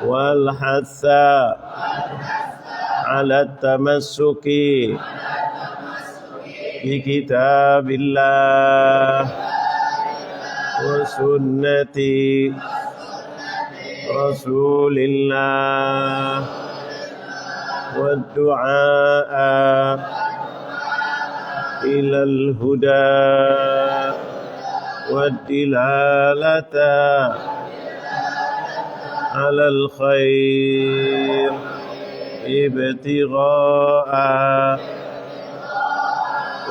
والحث على التمسك بكتاب الله وسنة رسول الله والدعاء إلى الهدى والدلالة على الخير ابتغاء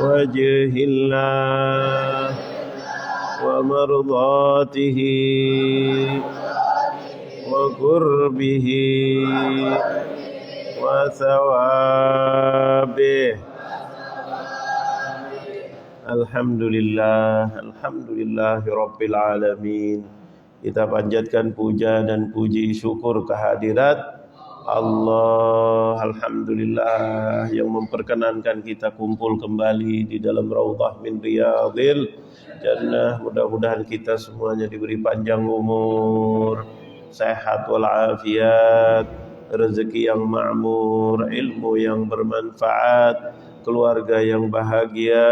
وجه الله ومرضاته وقربه وثوابه. Alhamdulillahi Rabbil Alamin. Kita panjatkan puja dan puji syukur kehadirat Allah. Alhamdulillah yang memperkenankan kita kumpul kembali di dalam Raudhah min Riyadhil Jannah. Mudah-mudahan kita semuanya diberi panjang umur, sehat walafiat, rezeki yang makmur, ilmu yang bermanfaat, keluarga yang bahagia,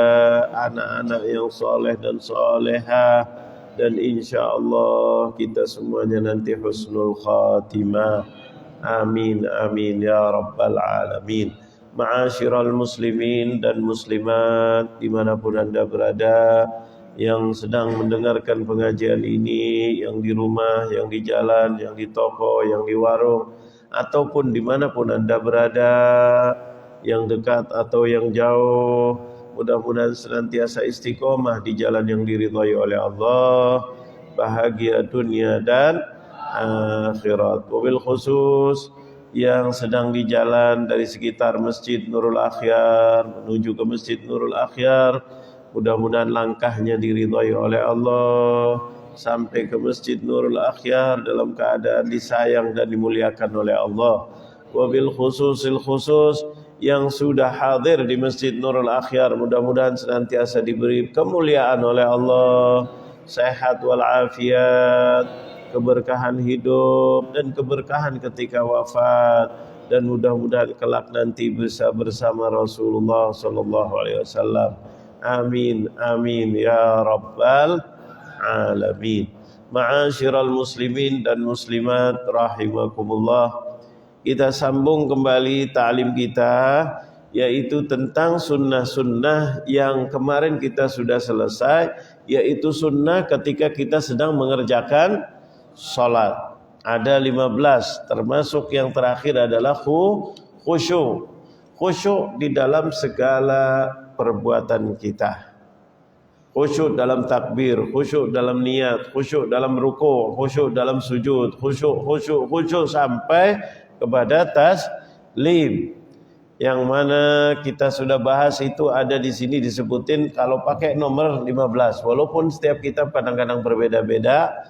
anak-anak yang soleh dan solehah, dan insya Allah kita semuanya nanti husnul khatimah. Amin amin ya rabbal alamin. Ma'asyiral muslimin dan muslimat dimanapun anda berada, yang sedang mendengarkan pengajian ini, yang di rumah, yang di jalan, yang di toko, yang di warung, ataupun dimanapun anda berada, yang dekat atau yang jauh, mudah-mudahan senantiasa istiqomah di jalan yang diridhai oleh Allah, bahagia dunia dan akhirat. Wabil khusus yang sedang di jalan dari sekitar Masjid Nurul Akhyar menuju ke Masjid Nurul Akhyar, mudah-mudahan langkahnya diridhai oleh Allah sampai ke Masjid Nurul Akhyar dalam keadaan disayang dan dimuliakan oleh Allah. Wabil khususil khusus yang sudah hadir di Masjid Nurul Akhyar, mudah-mudahan senantiasa diberi kemuliaan oleh Allah, sehat walafiat, keberkahan hidup dan keberkahan ketika wafat, dan mudah-mudahan kelak nanti bisa bersama Rasulullah sallallahu alaihi wasallam. Amin amin ya rabbal alamin. Ma'asyiral muslimin dan muslimat rahimakumullah. Kita sambung kembali ta'lim kita, yaitu tentang sunnah-sunnah yang kemarin kita sudah selesai, yaitu sunnah ketika kita sedang mengerjakan sholat. Ada 15, termasuk yang terakhir adalah khusyuk. Khusyuk di dalam segala perbuatan kita. Khusyuk dalam takbir, khusyuk dalam niat, khusyuk dalam ruku', khusyuk dalam sujud, khusyuk sampai kepada taslim. Yang mana kita sudah bahas itu ada di sini disebutin kalau pakai nomor 15. Walaupun setiap kitab kadang-kadang berbeda-beda,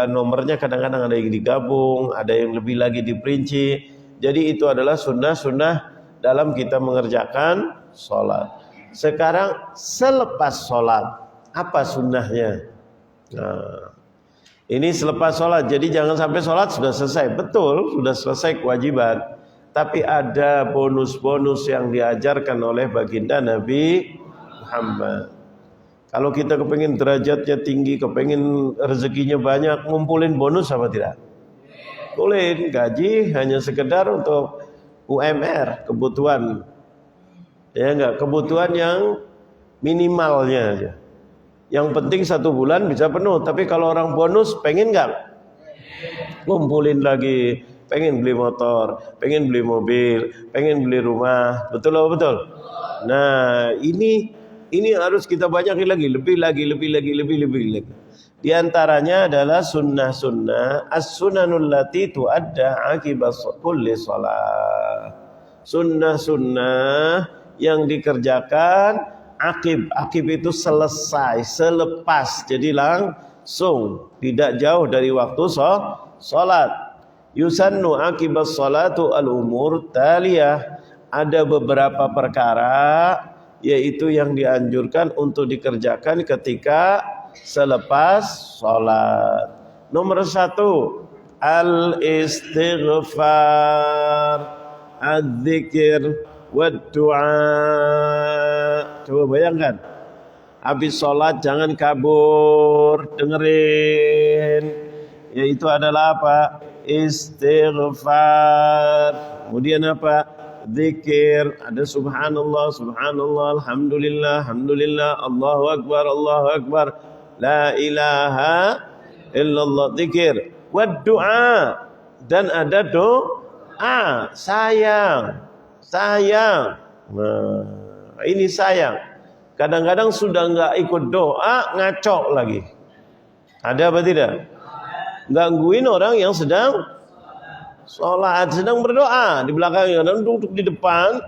nomornya kadang-kadang ada yang digabung, ada yang lebih lagi diperinci. Jadi itu adalah sunnah-sunnah dalam kita mengerjakan sholat. Sekarang selepas sholat, apa sunnahnya? Nah, ini selepas sholat, jadi jangan sampai sholat sudah selesai. Betul, sudah selesai kewajiban, tapi ada bonus-bonus yang diajarkan oleh baginda Nabi Muhammad. Kalau kita kepengen derajatnya tinggi, kepengen rezekinya banyak, ngumpulin bonus apa tidak? Kumpulin, gaji hanya sekedar untuk UMR, kebutuhan. Ya enggak, kebutuhan yang minimalnya aja. Yang penting 1 bulan bisa penuh. Tapi kalau orang bonus pengen enggak? Ngumpulin lagi, pengen beli motor, pengen beli mobil, pengen beli rumah. Betul atau betul? Nah, ini harus kita banyakin lagi, lebih lagi. Di antaranya adalah sunnah-sunnah as-sunanul lati tu'adda aqibas kulli shalah. Sunnah-sunnah yang dikerjakan akib itu selesai, selepas, jadi langsung, tidak jauh dari waktu sholat. Yusannu akibas sholatu al-umur taliyah. Ada beberapa perkara yaitu yang dianjurkan untuk dikerjakan ketika selepas sholat. Nomor 1, al-istighfar, al-dzikir, wad-du'a. Coba bayangkan. Habis sholat jangan kabur, dengerin. Yaitu adalah apa? Istighfar. Kemudian apa? Zikir. Ada subhanallah, subhanallah, alhamdulillah, alhamdulillah, Allahu akbar, Allahu akbar. La ilaha illallah. Zikir. Wad du'a. Dan ada doa. Sayang. Sayang. Nah, ini sayang. Kadang-kadang sudah enggak ikut doa, ngaco lagi. Ada apa tidak? Gangguin orang yang sedang sholat, sedang berdoa. Di belakangnya, dan duduk di depan.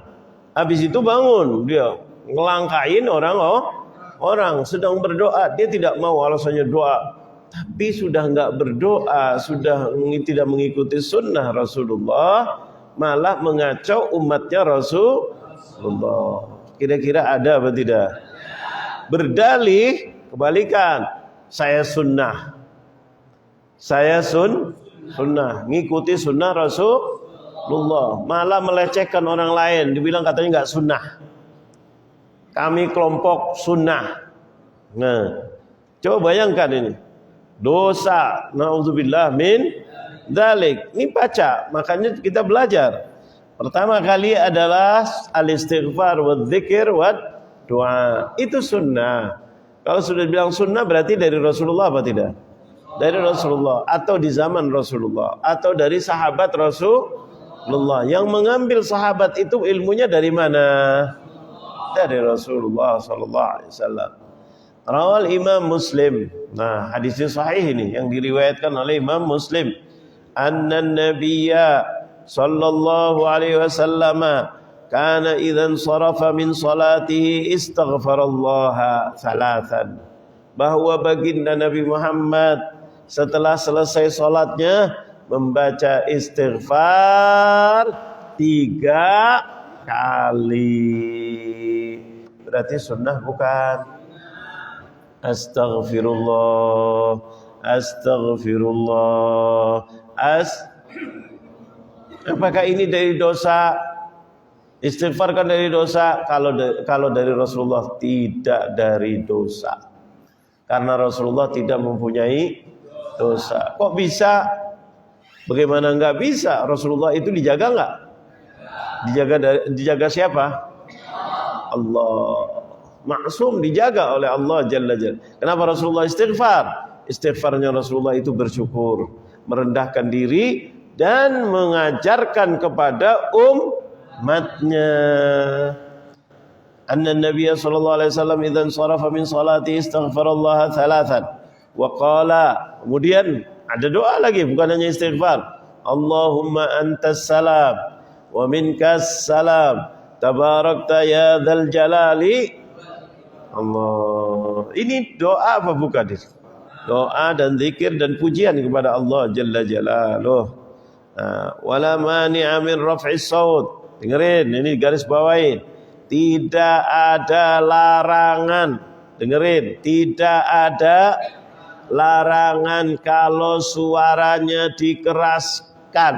Habis itu bangun. Dia ngelangkain orang sedang berdoa. Dia tidak mau alasannya doa. Tapi sudah enggak berdoa, sudah tidak mengikuti sunnah Rasulullah, malah mengacau umatnya Rasulullah. Kira-kira ada apa tidak? Berdalih kebalikan. Saya sunnah. Saya sunnah. Ngikuti sunnah Rasulullah. Malah melecehkan orang lain. Dibilang katanya enggak sunnah. Kami kelompok sunnah. Nah, coba bayangkan ini. Dosa. Na'udzubillah min dzalik. Ini baca. Makanya kita belajar. Pertama kali adalah al-istighfar wa dzikir wa doa. Itu sunnah. Kalau sudah bilang sunnah berarti dari Rasulullah apa tidak? Dari Rasulullah atau di zaman Rasulullah atau dari sahabat Rasulullah. Yang mengambil sahabat itu ilmunya dari mana? Dari Rasulullah sallallahu alaihi wasallam. Rawal Imam Muslim. Nah, hadisnya sahih ini yang diriwayatkan oleh Imam Muslim. Annan nabiyya sallallahu alaihi wasallam kana idza sarafa min salatihi istaghfarallaha thalathan. Bahwa baginda Nabi Muhammad setelah selesai salatnya membaca istighfar 3 kali. Berarti sunnah bukan? Astaghfirullah, astaghfirullah, apakah ini dari dosa? Istighfar kan dari dosa. Kalau dari Rasulullah tidak dari dosa. Karena Rasulullah tidak mempunyai dosa. Kok bisa? Bagaimana enggak bisa? Rasulullah itu dijaga enggak? Dijaga siapa? Allah. Maksum, dijaga oleh Allah Jalla Jalla. Kenapa Rasulullah istighfar? Istighfarnya Rasulullah itu bersyukur, merendahkan diri dan mengajarkan kepada umatnya. Anna Nabi sallallahu alaihi wasallam idzan sharafa min salati istaghfarallaha thalathan wa qala. Kemudian ada doa lagi, bukan hanya istighfar. Allahumma antas salam wa minkas salam tabarakta ya dzal jalali. Allah. Ini doa apa bukan? Doa dan zikir dan pujian kepada Allah Jalla Jalaluh. Wala mani'a min raf'is saut. Dengerin, ini garis bawain. Tidak ada larangan. Dengerin, tidak ada larangan kalau suaranya dikeraskan.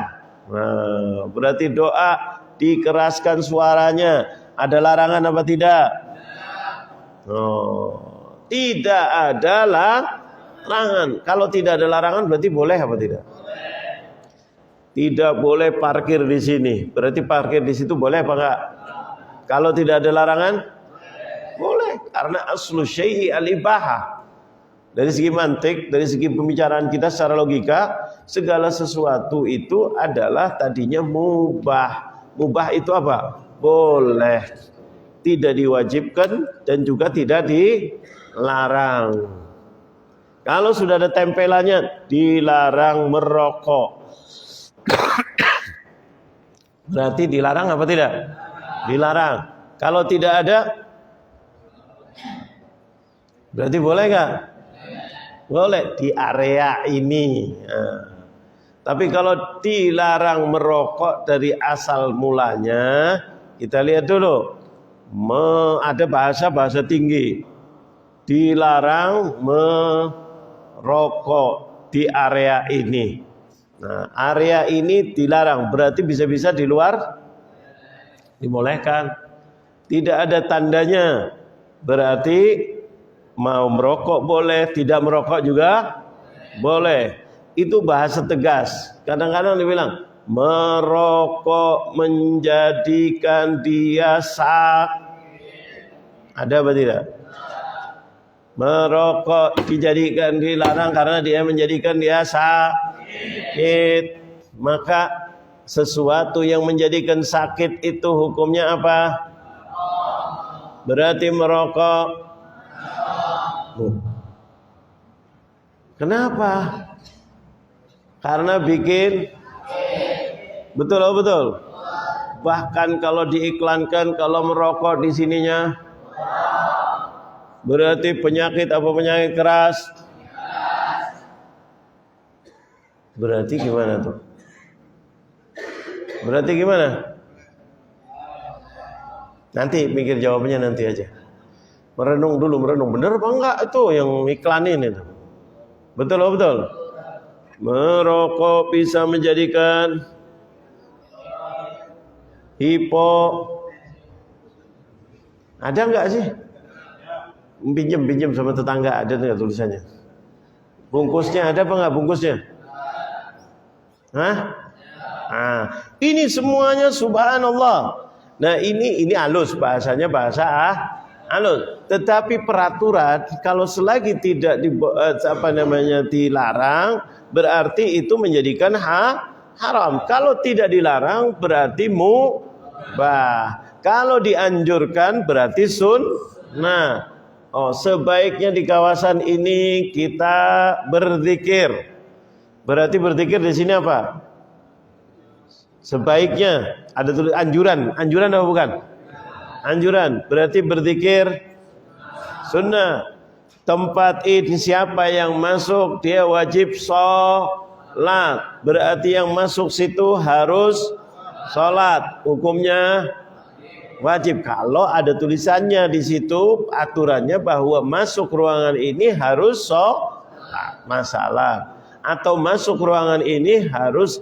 Nah, berarti doa dikeraskan suaranya. Ada larangan apa tidak? Tidak ada larangan. Kalau tidak ada larangan berarti boleh apa tidak? Tidak boleh parkir di sini. Berarti parkir di situ boleh apa enggak? Kalau tidak ada larangan boleh, karena aslu syai'i al-ibahah. Dari segi mantik, dari segi pembicaraan kita secara logika, segala sesuatu itu adalah tadinya mubah. Mubah itu apa? Boleh. Tidak diwajibkan dan juga tidak dilarang. Kalau sudah ada tempelannya dilarang merokok, berarti dilarang apa tidak? Dilarang. Kalau tidak ada, berarti boleh nggak? Boleh di area ini. Tapi kalau dilarang merokok dari asal mulanya, kita lihat dulu. Ada bahasa tinggi. Dilarang merokok di area ini. Nah, area ini dilarang, berarti bisa-bisa di luar dibolehkan. Tidak ada tandanya, berarti mau merokok boleh, tidak merokok juga boleh. Itu bahasa tegas. Kadang-kadang dibilang merokok menjadikan dia ada apa tidak? Merokok dijadikan dilarang karena dia menjadikan dia sakit. Maka sesuatu yang menjadikan sakit itu hukumnya apa? Berarti merokok. Kenapa? Karena bikin. Betul, betul. Bahkan kalau diiklankan kalau merokok di sininya berarti penyakit apa penyakit keras? Berarti gimana tuh? Berarti gimana? Nanti mikir jawabannya nanti aja. Merenung dulu, merenung. Bener apa enggak itu yang iklanin itu? Betul, betul. Merokok bisa menjadikan ada enggak sih? Pinjam sama tetangga, ada enggak tulisannya? Bungkusnya ada apa enggak bungkusnya? Hah? Nah, ini semuanya subhanallah. Nah, ini halus bahasanya, bahasa halus. Tetapi peraturan kalau selagi tidak dilarang, berarti itu menjadikan haram. Kalau tidak dilarang berarti mubah. Kalau dianjurkan berarti sunnah. Oh, sebaiknya di kawasan ini kita berzikir. Berarti berzikir di sini apa? Sebaiknya ada tulis anjuran apa bukan? Anjuran, berarti berzikir sunnah. Tempat ini siapa yang masuk dia wajib sholat, berarti yang masuk situ harus sholat, hukumnya wajib. Kalau ada tulisannya di situ aturannya bahwa masuk ruangan ini harus sholat, masalah. Atau masuk ruangan ini harus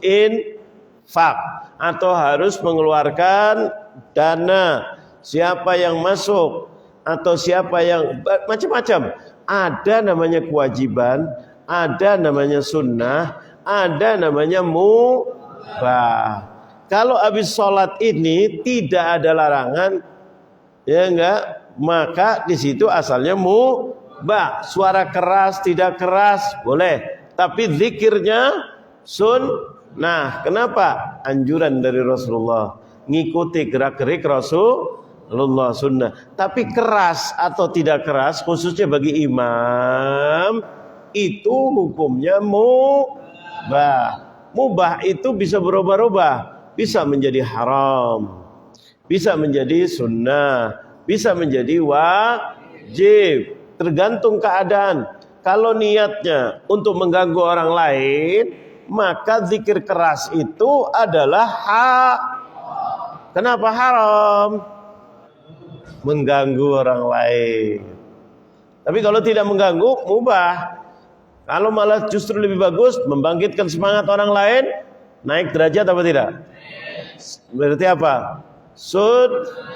atau harus mengeluarkan dana. Siapa yang masuk atau siapa yang macam-macam. Ada namanya kewajiban, ada namanya sunnah, ada namanya mubah. Kalau habis sholat ini tidak ada larangan, ya enggak, maka di situ asalnya mubah. Suara keras tidak keras boleh, tapi zikirnya sunnah. Kenapa? Anjuran dari Rasulullah, ngikuti gerak-gerik Rasulullah, sunnah. Tapi keras atau tidak keras, khususnya bagi imam, itu hukumnya mubah. Mubah itu bisa berubah-ubah, bisa menjadi haram, bisa menjadi sunnah, bisa menjadi wajib, tergantung keadaan. Kalau niatnya untuk mengganggu orang lain, maka zikir keras itu adalah Kenapa haram? Mengganggu orang lain. Tapi kalau tidak mengganggu, mubah. Kalau malah justru lebih bagus, membangkitkan semangat orang lain, naik derajat apa tidak? Berarti apa? Sunnah.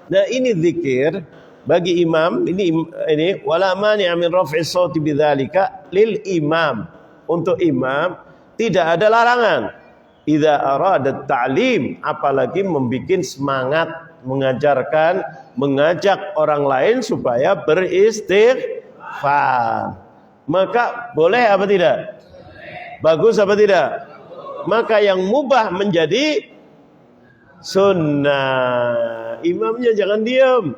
Nah, ini zikir bagi imam, ini wala mani'a min raf'i shauti bidzalika lil imam. Untuk imam tidak ada larangan. Idza arada ta'lim, apalagi membikin semangat mengajarkan, mengajak orang lain supaya beristighfar. Maka boleh apa tidak? Bagus apa tidak? Maka yang mubah menjadi sunnah. Imamnya jangan diam.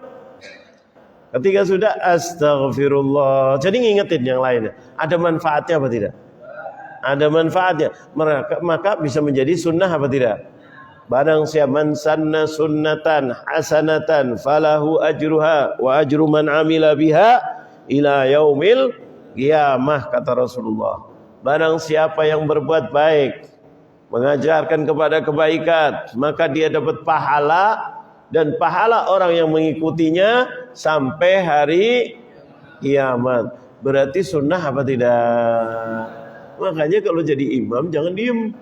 Ketika sudah astaghfirullah, jadi ngingetin yang lainnya. Ada manfaatnya apa tidak? Ada manfaatnya, maka bisa menjadi sunnah apa tidak? Barang siapa man sanna sunnatan hasanatan falahu ajruha wa ajru man amila biha ila yaumil qiyamah, kata Rasulullah. Barang siapa yang berbuat baik, mengajarkan kepada kebaikan, maka dia dapat pahala dan pahala orang yang mengikutinya sampai hari kiamat. Berarti sunnah apa tidak? Makanya kalau jadi imam jangan diem.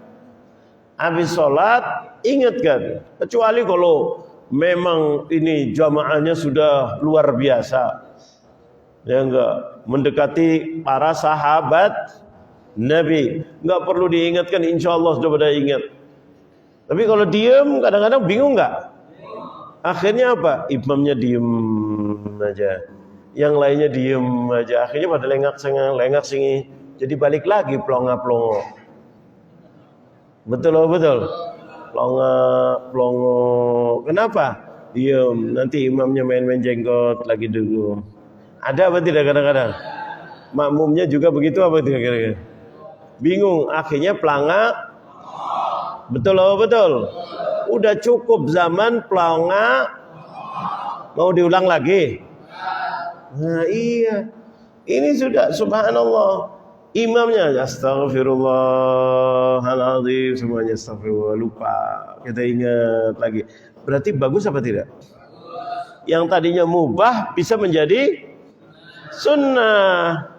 Habis sholat ingatkan. Kecuali kalau memang ini jamaahnya sudah luar biasa, ya enggak, mendekati para sahabat Nabi, enggak perlu diingatkan, insya Allah sudah pada ingat. Tapi kalau diem kadang-kadang bingung enggak? Akhirnya apa? Imamnya diem aja, yang lainnya diem aja, akhirnya pada lengak singi, jadi balik lagi plonga-plongo. Betul loh, betul. Plongo. Kenapa? Diem. Nanti imamnya main-main jenggot lagi dulu. Ada apa tidak kadang-kadang? Makmumnya juga begitu apa tidak kira-kira? Bingung. Akhirnya pelanga. Betul loh, betul. Udah cukup zaman pelanga. Mau diulang lagi? Nah iya. Ini sudah subhanallah. Imamnya astagfirullahaladzim, semuanya astagfirullah, lupa, kita ingat lagi. Berarti bagus apa tidak? Yang tadinya mubah bisa menjadi sunnah.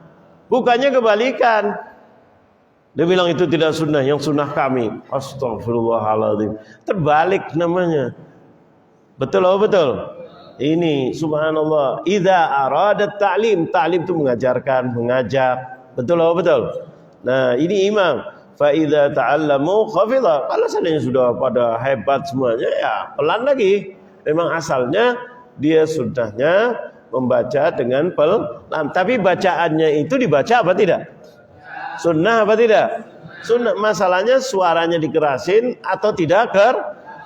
Bukannya kebalikan. Dia bilang itu tidak sunnah, yang sunnah kami. Astagfirullahaladzim. Terbalik namanya. Betul loh, betul. Ini subhanallah. Idza aradat ta'lim, ta'lim itu mengajarkan, mengajak. Betul loh, betul. Nah ini imam. Fa idza ta'allamu khafidha. Kalau seandainya sudah pada hebat semuanya, ya pelan lagi. Memang asalnya dia sudahnya membaca dengan pelan. Tapi bacaannya itu dibaca apa tidak? Sunnah apa tidak? Sunnah. Masalahnya suaranya dikerasin atau tidak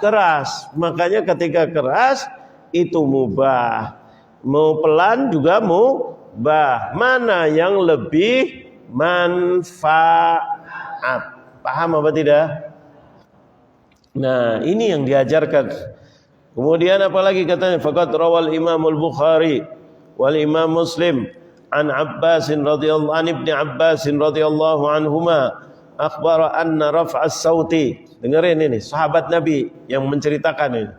keras. Makanya ketika keras itu mubah. Mau pelan juga mubah. Mana yang lebih manfaat? Paham apa tidak? Nah, ini yang diajarkan. Kemudian apalagi katanya? Faqad rawal Imam Al-Bukhari wal Imam Muslim an Abbasin radhiyallahu an Ibni Abbasin radhiyallahu anhuma akhbara anna raf'as sauti. Dengerin ini, sahabat Nabi yang menceritakan ini.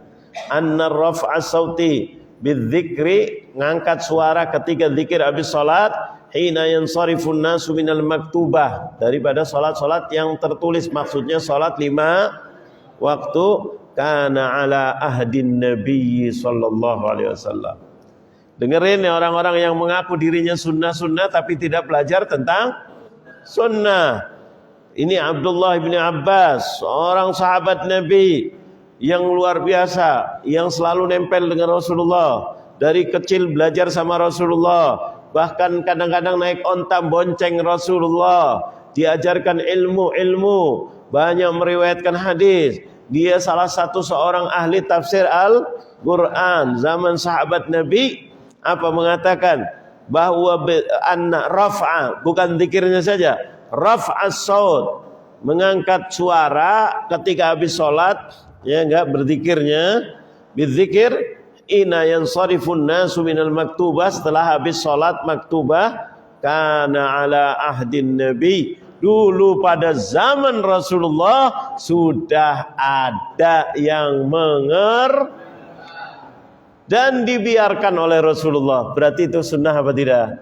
Anna raf'as sauti bidzikri, ngangkat suara ketika zikir habis salat, hina yansarifun nasu minal maktubah, daripada salat-salat yang tertulis, maksudnya salat 5 waktu, kana ala ahdin Nabi sallallahu alaihi wasallam. Dengerin ya orang-orang yang mengaku dirinya sunnah-sunnah tapi tidak belajar tentang sunnah. Ini Abdullah bin Abbas, seorang sahabat Nabi yang luar biasa, yang selalu nempel dengan Rasulullah. Dari kecil belajar sama Rasulullah, bahkan kadang-kadang naik onta bonceng Rasulullah, diajarkan ilmu-ilmu, banyak meriwayatkan hadis. Dia salah satu seorang ahli tafsir Al-Quran zaman sahabat Nabi. Apa mengatakan bahwa anna raf'a, bukan zikirnya saja, raf'as saut, mengangkat suara ketika habis sholat, ya enggak, berzikirnya berzikir ina yansarifun nasu minal maktubah, setelah habis sholat maktubah, kana ala ahdin Nabi, dulu pada zaman Rasulullah sudah ada yang dan dibiarkan oleh Rasulullah. Berarti itu sunnah apa tidak?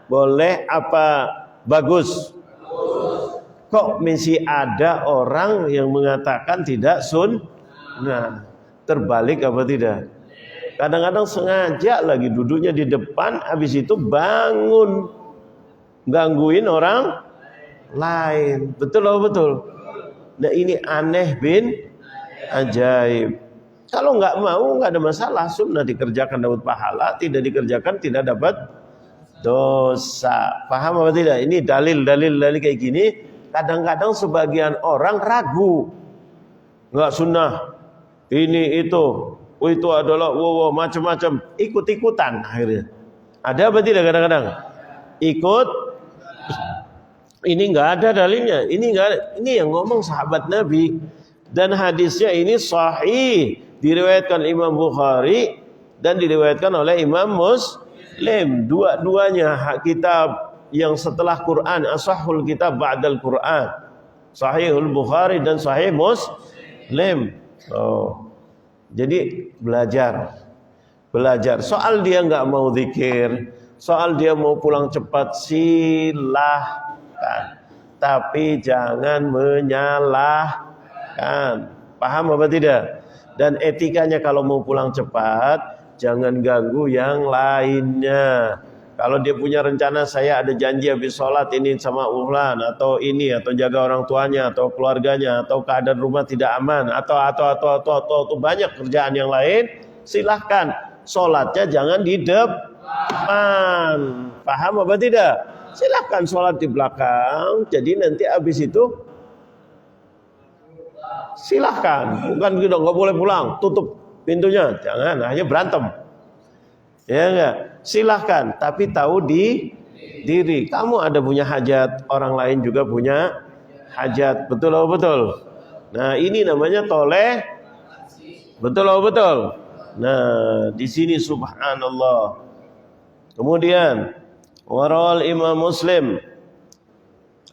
Boleh apa bagus? Kok masih ada orang yang mengatakan tidak sunnah? Terbalik apa tidak? Kadang-kadang sengaja lagi duduknya di depan, habis itu bangun gangguin orang lain. Betul atau betul? Nah ini aneh bin ajaib. Kalau nggak mau nggak ada masalah, sunnah dikerjakan dapat pahala, tidak dikerjakan tidak dapat dosa. Paham apa tidak? Ini dalil kayak gini. Kadang-kadang sebagian orang ragu, nggak sunnah, ini itu adalah macam-macam, ikut-ikutan akhirnya. Ada apa tidak kadang-kadang? Ikut. Ini nggak ada dalilnya. Ini nggak ada. Ini yang ngomong sahabat Nabi, dan hadisnya ini sahih, diriwayatkan Imam Bukhari dan diriwayatkan oleh Imam Muslim. Dua-duanya kitab yang setelah Quran, ashahul kitab ba'dal Quran, Sahihul Bukhari dan Sahih Muslim. Jadi belajar. Soal dia nggak mau zikir, soal dia mau pulang cepat, silahkan. tapi jangan menyalahkan. Paham apa tidak? Dan etikanya kalau mau pulang cepat, jangan ganggu yang lainnya. Kalau dia punya rencana, saya ada janji habis sholat ini sama Uhlan atau ini, atau jaga orang tuanya atau keluarganya, atau keadaan rumah tidak aman, atau banyak kerjaan yang lain, silahkan. Sholatnya jangan di depan. Paham apa tidak? Silahkan sholat di belakang. Jadi nanti habis itu silahkan. Bukan gitu, nggak boleh pulang, tutup pintunya, jangan, hanya berantem. Ya enggak? Silahkan, tapi tahu di diri. Kamu ada punya hajat, orang lain juga punya hajat. Betul atau betul? Nah, ini namanya toleh. Betul atau betul? Nah, di sini subhanallah. Kemudian warawal Imam Muslim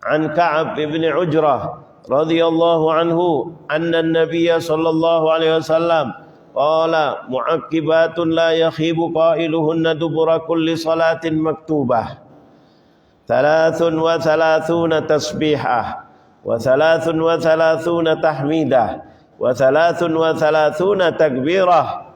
an Ka'ab ibn Ujrah radhiyallahu anhu anna an-nabiy sallallahu alaihi wasallam qala mu'aqqibatun la yakhibu qailuhunna dubura kulli salatin maktubah 33 tasbihah wa 33 tahmidah wa 33 takbirah.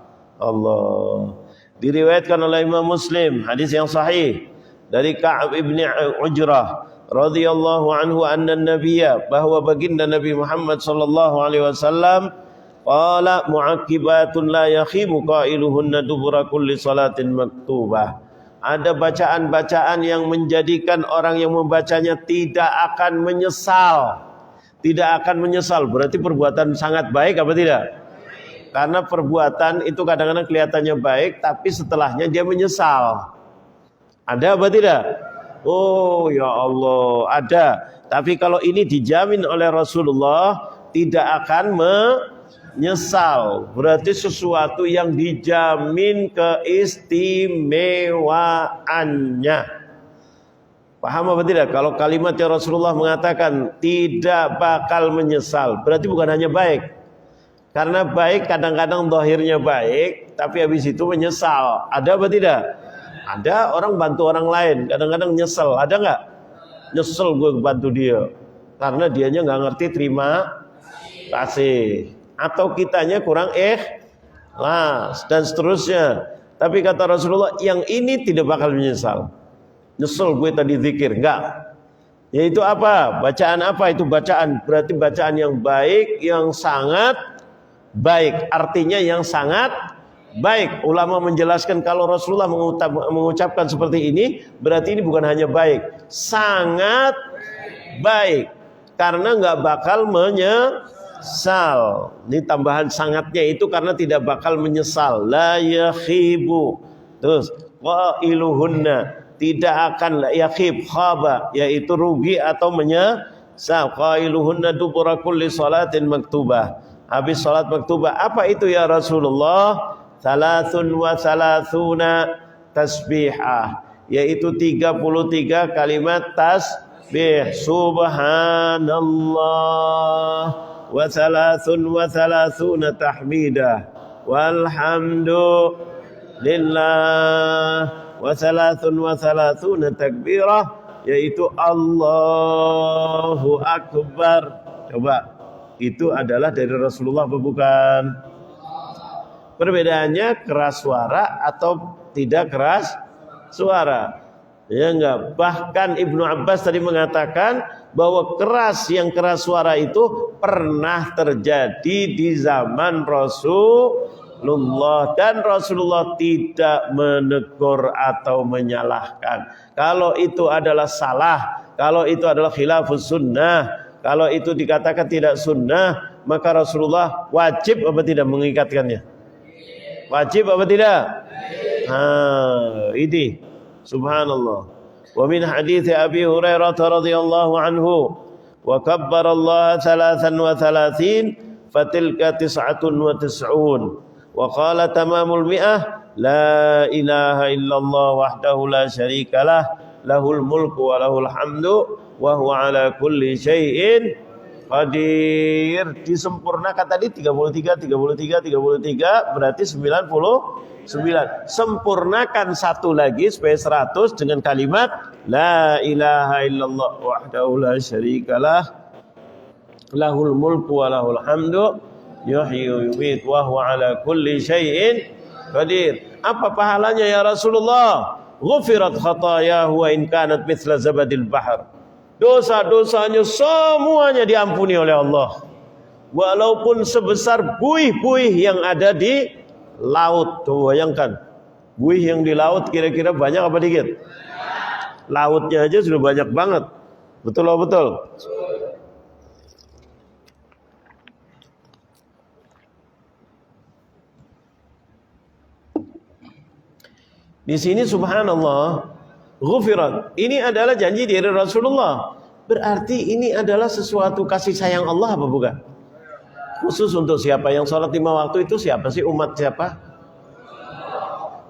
Allah. Diriwayatkan oleh Imam Muslim, hadis yang sahih dari Ka'ab ibn Ujrah radhiyallahu anhu anna nabiyya, bahwa baginda Nabi Muhammad sallallahu alaihi wasallam qala mu'aqqibatun la yakhibu qailuhunna dubura kulli salatin maktubah. Ada bacaan-bacaan yang menjadikan orang yang membacanya tidak akan menyesal. Tidak akan menyesal, berarti perbuatan sangat baik apa tidak? Karena perbuatan itu kadang-kadang kelihatannya baik, tapi setelahnya dia menyesal. Ada apa tidak? Oh ya Allah, ada. Tapi kalau ini dijamin oleh Rasulullah, tidak akan menyesal. Berarti sesuatu yang dijamin keistimewaannya. Paham apa tidak? Kalau kalimatnya Rasulullah mengatakan tidak bakal menyesal, berarti bukan hanya baik. Karena baik kadang-kadang zahirnya baik, tapi habis itu menyesal. Ada apa tidak? Ada orang bantu orang lain, kadang-kadang nyesel. Ada nggak? Nyesel gue bantu dia, karena dianya nggak ngerti terima kasih, atau kitanya kurang ikhlas dan seterusnya. Tapi kata Rasulullah, yang ini tidak bakal menyesal. Nyesel gue tadi zikir, enggak. Yaitu apa? Bacaan apa? Itu bacaan, berarti bacaan yang baik, yang sangat baik, artinya yang sangat baik. Ulama menjelaskan kalau Rasulullah mengucapkan seperti ini, berarti ini bukan hanya baik, sangat baik, karena nggak bakal menyesal. Ini tambahan sangatnya itu karena tidak bakal menyesal. La yakhibu, terus qailuhunna, tidak akan yakhib, khaba, yaitu rugi atau menyesal. Qailuhunna dubura kulli salatin maktubah, habis salat maktubah. Apa itu ya Rasulullah? 33 tasbihah, yaitu 33 kalimat tasbih. Subhanallah wa 33 tahmidah walhamdulillah wa 33 takbirah, yaitu Allahu Akbar. Coba, itu adalah dari Rasulullah apa bukan? Perbedaannya keras suara atau tidak keras suara. Ya enggak. Bahkan Ibnu Abbas tadi mengatakan bahwa yang keras suara itu pernah terjadi di zaman Rasulullah, dan Rasulullah tidak menegur atau menyalahkan. Kalau itu adalah salah, kalau itu adalah khilafus sunnah, kalau itu dikatakan tidak sunnah, maka Rasulullah wajib apa tidak mengikatkannya? Wajib apa tidak? Ini subhanallah. Wa min hadits Abi Hurairah radhiyallahu anhu, wa kabbara Allah 33 fatilka 99, wa qala tamamul mi'ah la ilaha illallah wahdahu la syarikalah lahul mulku wa lahul hamdu wa huwa ala kulli syai'in Qadir. Disempurnakan tadi 33 berarti 99. Sempurnakan satu lagi supaya 100 dengan kalimat la ilaha illallah wahdahu la syarikalah lahul mulku wa lahul hamdu yuhyi wa yumiit wa huwa ala kulli syai'in qadir. Apa pahalanya ya Rasulullah? Ghufirat khatayahu wa in kanat mithla zabadil bahr. Dosa-dosanya semuanya diampuni oleh Allah. Walaupun sebesar buih-buih yang ada di laut. Tuh bayangkan, buih yang di laut kira-kira banyak apa dikit? Lautnya aja sudah banyak banget. Betul atau betul? Di sini subhanallah, ghufirat. Ini adalah janji dari Rasulullah. Berarti ini adalah sesuatu kasih sayang Allah apa bukan? Khusus untuk siapa yang sholat 5 waktu itu siapa sih? Umat siapa?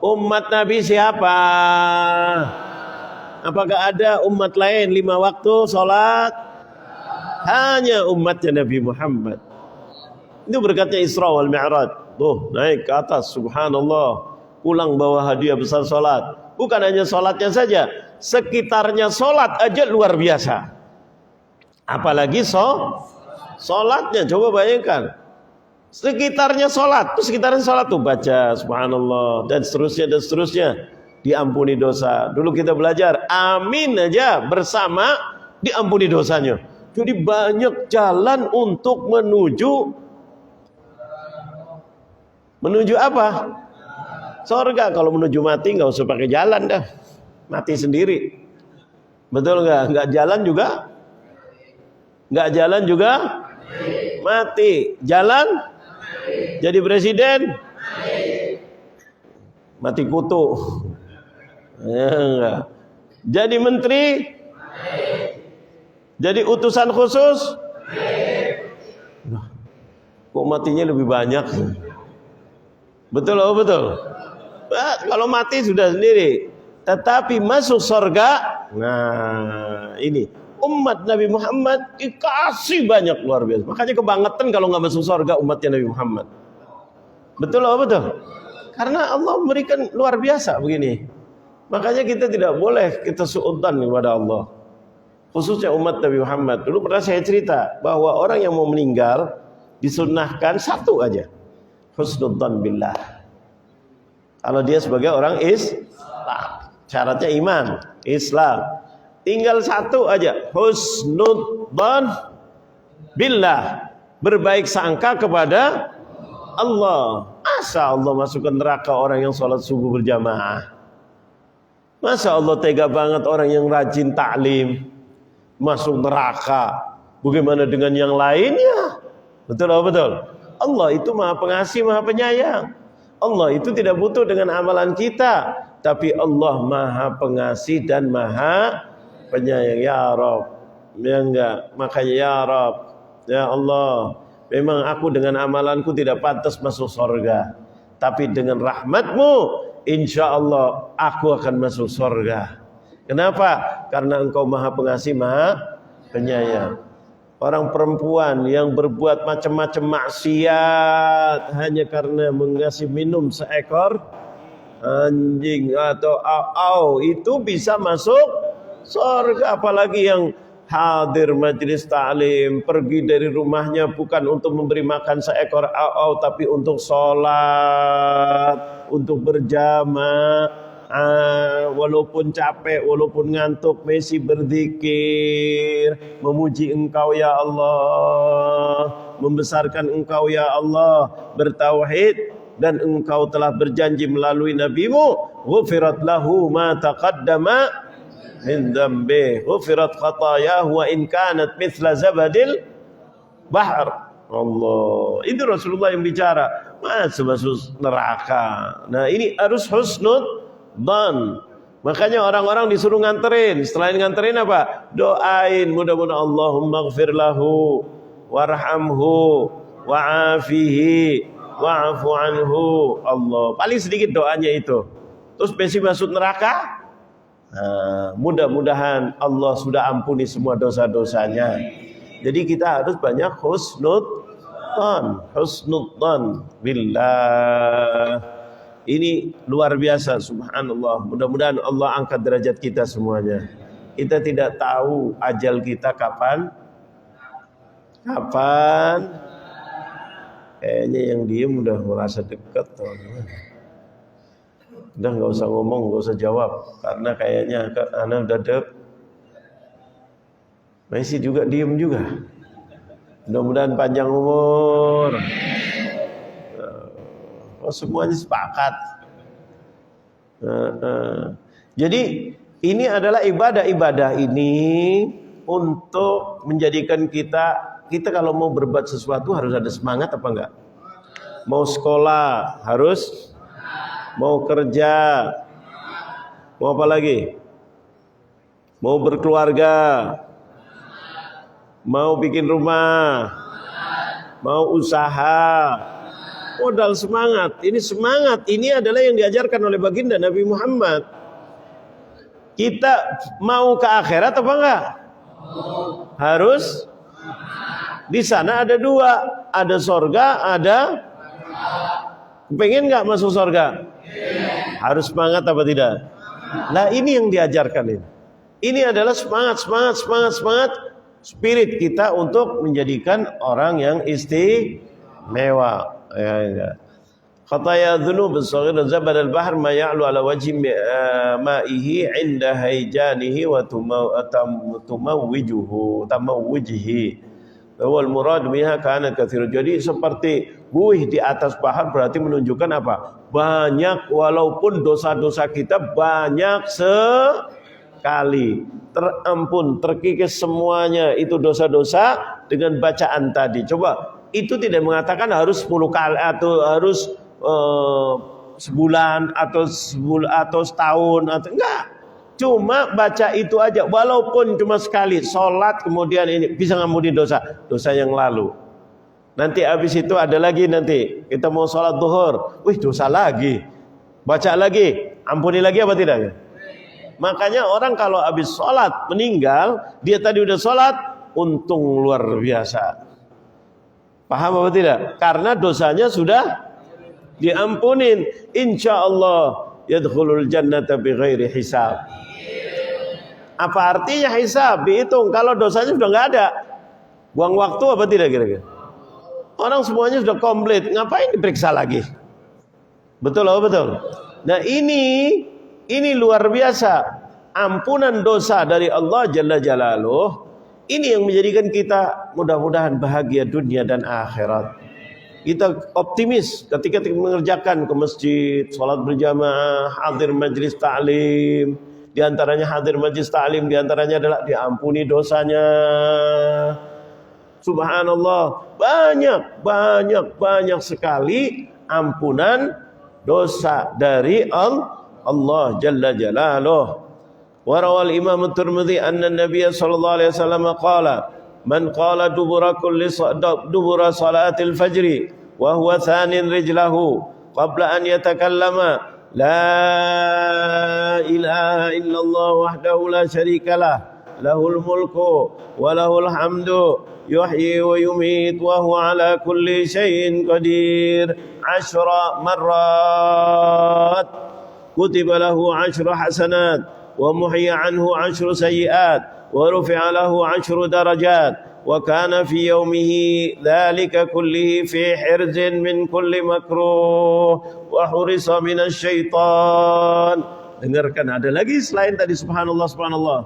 Umat Nabi siapa? Apakah ada umat lain 5 waktu sholat? Hanya umatnya Nabi Muhammad. Itu berkatnya Isra wal Mi'raj. Tuh naik ke atas subhanallah. Pulang bawa hadiah besar sholat. Bukan hanya sholatnya saja, sekitarnya sholat aja luar biasa. Apalagi sholatnya, coba bayangkan. Sekitarnya sholat tuh baca subhanallah dan seterusnya. Diampuni dosa. Dulu kita belajar amin aja bersama diampuni dosanya. Jadi banyak jalan untuk menuju apa? Surga. Kalau menuju mati nggak usah pakai jalan dah, mati sendiri. Betul nggak? Nggak jalan juga mati. Jalan jadi presiden mati kutu. Ya enggak. Jadi menteri, jadi utusan khusus. Kok matinya lebih banyak? Betul atau betul? Kalau mati sudah sendiri, tetapi masuk surga. Nah ini umat Nabi Muhammad dikasih banyak luar biasa. Makanya kebangetan kalau nggak masuk surga umatnya Nabi Muhammad. Betul atau betul? Karena Allah memberikan luar biasa begini. Makanya kita tidak boleh kita suudzon kepada Allah. Khususnya umat Nabi Muhammad. Dulu pernah saya cerita bahwa orang yang mau meninggal disunnahkan satu aja, husnudzon billah. Kalau dia sebagai orang Islam, syaratnya iman, Islam. Tinggal satu aja, husnudzon billah, berbaik sangka kepada Allah. Masa Allah masuk ke neraka orang yang sholat subuh berjamaah? Masa Allah tega banget orang yang rajin taklim masuk neraka? Bagaimana dengan yang lainnya? Betul atau betul? Allah itu maha pengasih, maha penyayang. Allah itu tidak butuh dengan amalan kita, tapi Allah maha pengasih dan maha penyayang. Ya Rabb, ya enggak? Makanya ya Rabb, ya Allah, memang aku dengan amalanku tidak pantas masuk surga, tapi dengan rahmatmu insya Allah aku akan masuk surga. Kenapa? Karena engkau maha pengasih, maha penyayang. Orang perempuan yang berbuat macam-macam maksiat hanya karena mengasih minum seekor anjing atau au itu bisa masuk surga. Apalagi yang hadir majelis ta'lim, pergi dari rumahnya bukan untuk memberi makan seekor au tapi untuk sholat, untuk berjamaah. Walaupun capek, walaupun ngantuk, masih berzikir, memuji Engkau ya Allah, membesarkan Engkau ya Allah, bertauhid, dan Engkau telah berjanji melalui nabimu, ghufirat lahu ma taqaddama min dzambi, ghufirat khatayahu wa in kanat mithla zabadil bahr. Allah, itu Rasulullah yang bicara. Masuk neraka. Nah ini harus husnud dan makanya orang-orang disuruh nganterin. Setelah nganterin apa? Doain mudah-mudahan Allahumma ighfir lahu warhamhu wa'afihi wa'afu anhu. Allah paling sedikit doanya itu. Terus besi masuk neraka. Nah, mudah-mudahan Allah sudah ampuni semua dosa-dosanya. Jadi kita harus banyak husnudzan billah. Ini luar biasa, subhanallah. Mudah-mudahan Allah angkat derajat kita semuanya. Kita tidak tahu ajal kita kapan. Kayaknya yang diem udah merasa dekat. Udah nggak usah ngomong, nggak usah jawab, karena kayaknya anak udah dek. Masih juga diem juga. Mudah-mudahan panjang umur. Semuanya sepakat. Jadi ini adalah ibadah ini untuk menjadikan kita kalau mau berbuat sesuatu harus ada semangat apa enggak? Mau sekolah harus, mau kerja, mau apa lagi? Mau berkeluarga, mau bikin rumah, mau usaha, modal semangat. Ini semangat, ini adalah yang diajarkan oleh baginda Nabi Muhammad. Kita mau ke akhirat apa enggak? Harus. Di sana ada dua, ada sorga, ada. Pengen nggak masuk sorga? Harus semangat apa tidak? Nah ini yang diajarkan ini. Ini adalah semangat spirit kita untuk menjadikan orang yang istimewa. Khataya dzunub as-saghir zabad al-bahr ma ya'lu ala wajhi ma'ihi 'inda hayjanihi wa tamawwijihi. Wal murad biha kana katsir. Jadi seperti buih di atas bahar berarti menunjukkan apa? Banyak, walaupun dosa-dosa kita banyak sekali, terampun, terkikis semuanya itu dosa-dosa dengan bacaan tadi. Coba, itu tidak mengatakan harus 10 kali atau harus sebulan atau setahun atau enggak. Cuma baca itu aja, walaupun cuma sekali sholat, kemudian ini bisa ngampuni dosa yang lalu. Nanti habis itu ada lagi, nanti kita mau sholat zuhur, dosa lagi, baca lagi, ampuni lagi apa tidak? Makanya orang kalau habis sholat meninggal, dia tadi udah sholat, untung luar biasa. Paham apa tidak? Karena dosanya sudah diampunin. Insya Allah yadkhulul jannata bighairi hisab. Apa artinya hisab? Dihitung. Kalau dosanya sudah nggak ada, buang waktu apa tidak kira-kira? Orang semuanya sudah komplit, ngapain diperiksa lagi? Betul apa betul? Nah ini luar biasa. Ampunan dosa dari Allah Jalla Jalaluh. Ini yang menjadikan kita mudah-mudahan bahagia dunia dan akhirat. Kita optimis ketika kita mengerjakan ke masjid, sholat berjamaah, hadir majlis ta'lim. Di antaranya hadir majlis ta'lim, di antaranya adalah diampuni dosanya. Subhanallah, banyak sekali ampunan dosa dari Allah Jalla Jalaluh. Wa rawal Imam At-Tirmidzi anna Nabiy sallallahu alaihi wasallam qala man qala dubura salatil fajri wa huwa thanin rijlahu qabla an yatakallama la ilaha illallah wahdahu la syarika lah lahul mulku wa lahul hamdu yuhyi wa yumit wa huwa ala kulli syai'in qadir 10 marrat kutiba lahu 10 hasanat wa muhyiya anhu 10 sayyi'at wa rufi'a lahu 10 darajat wa kana fi yawmihi dhalika kullihi fi hirzin min kulli makruh wa hurisa minasy syaitan. Dengarkan, ada lagi selain tadi subhanallah.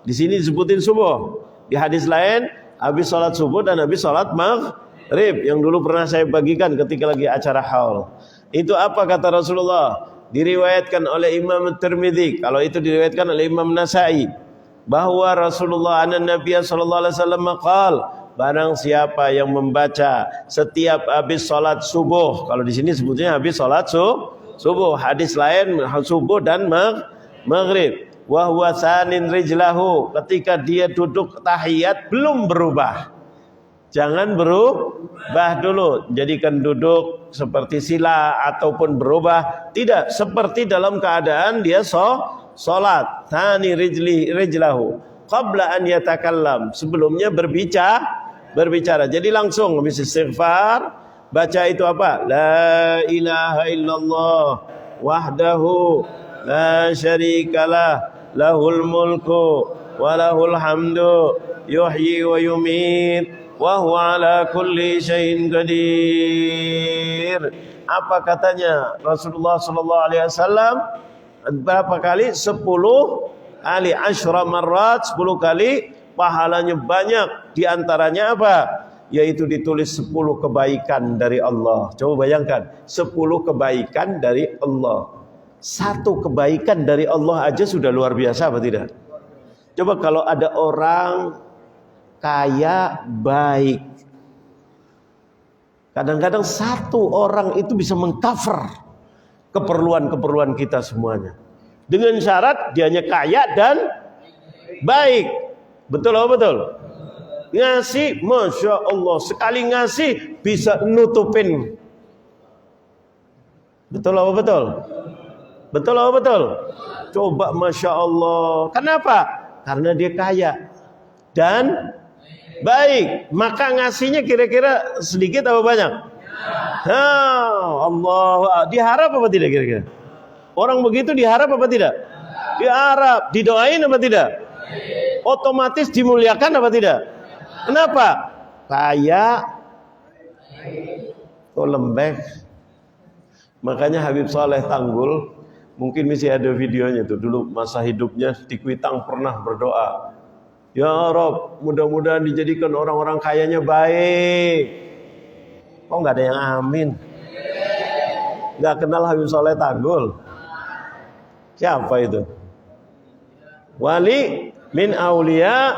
Di sini disebutin subuh. Di hadis lain habis salat subuh dan habis salat maghrib yang dulu pernah saya bagikan ketika lagi acara haul. Itu apa kata Rasulullah? Diriwayatkan oleh Imam At-Tirmidzi, kalau itu diriwayatkan oleh Imam Nasa'i, bahwa Rasulullah Nabi sallallahu alaihi wasallam qala, barang siapa yang membaca setiap habis salat subuh, kalau di sini sebutnya habis salat subuh, hadis lain subuh dan maghrib, wa huwa sanin rijlahu, ketika dia duduk tahiyat belum berubah. Jangan berubah dulu, jadikan duduk seperti sila ataupun berubah. Tidak, seperti dalam keadaan dia sholat. Tani rijlahu. qabla an yatakallam, sebelumnya berbicara. Jadi langsung habis istighfar baca itu apa? La ilaha illallah wahdahu la syarikalah lahul mulku wa lahul hamdu yuhyi wa yumit wa huwa ala kulli syai'in qadir. Apa katanya Rasulullah sallallahu alaihi wasallam? Berapa kali? 10 kali, 10 marrat, 10 kali, pahalanya banyak. Di antaranya apa? Yaitu ditulis 10 kebaikan dari Allah. Coba bayangkan, 10 kebaikan dari Allah. Satu kebaikan dari Allah aja sudah luar biasa apa tidak? Coba kalau ada orang kaya baik, kadang-kadang satu orang itu bisa mengcover keperluan-keperluan kita semuanya. Dengan syarat dianya kaya dan baik. Betul apa betul? Ngasih, Masya Allah, sekali ngasih bisa nutupin. Betul apa betul? Betul apa betul? Coba Masya Allah. Kenapa? Karena dia kaya dan baik. Maka ngasihnya kira-kira sedikit apa banyak? Allah, diharap apa tidak kira-kira? Orang begitu diharap apa tidak? Diharap, didoain apa tidak? Otomatis dimuliakan apa tidak? Kenapa? Kaya kok lembek. Makanya Habib Saleh Tanggul, mungkin masih ada videonya tuh, dulu masa hidupnya di Kuitang pernah berdoa, ya Rob, mudah-mudahan dijadikan orang-orang kayanya baik. Kok nggak ada yang amin? Nggak kenal Habib Saleh Tanggul? Siapa itu? Wali min aulia.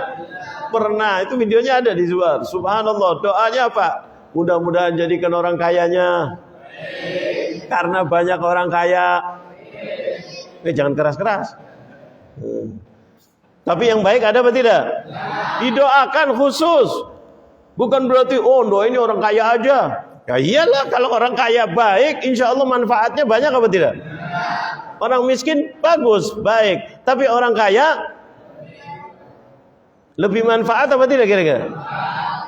Pernah, itu videonya ada di luar. Subhanallah, doanya apa? Mudah-mudahan jadikan orang kayanya. Karena banyak orang kaya. Jangan keras-keras. Tapi yang baik ada apa tidak? Didoakan khusus. Bukan berarti, oh doa ini orang kaya aja. Ya iyalah, kalau orang kaya baik, insya Allah manfaatnya banyak apa tidak? Orang miskin bagus, baik. Tapi orang kaya lebih manfaat apa tidak kira-kira?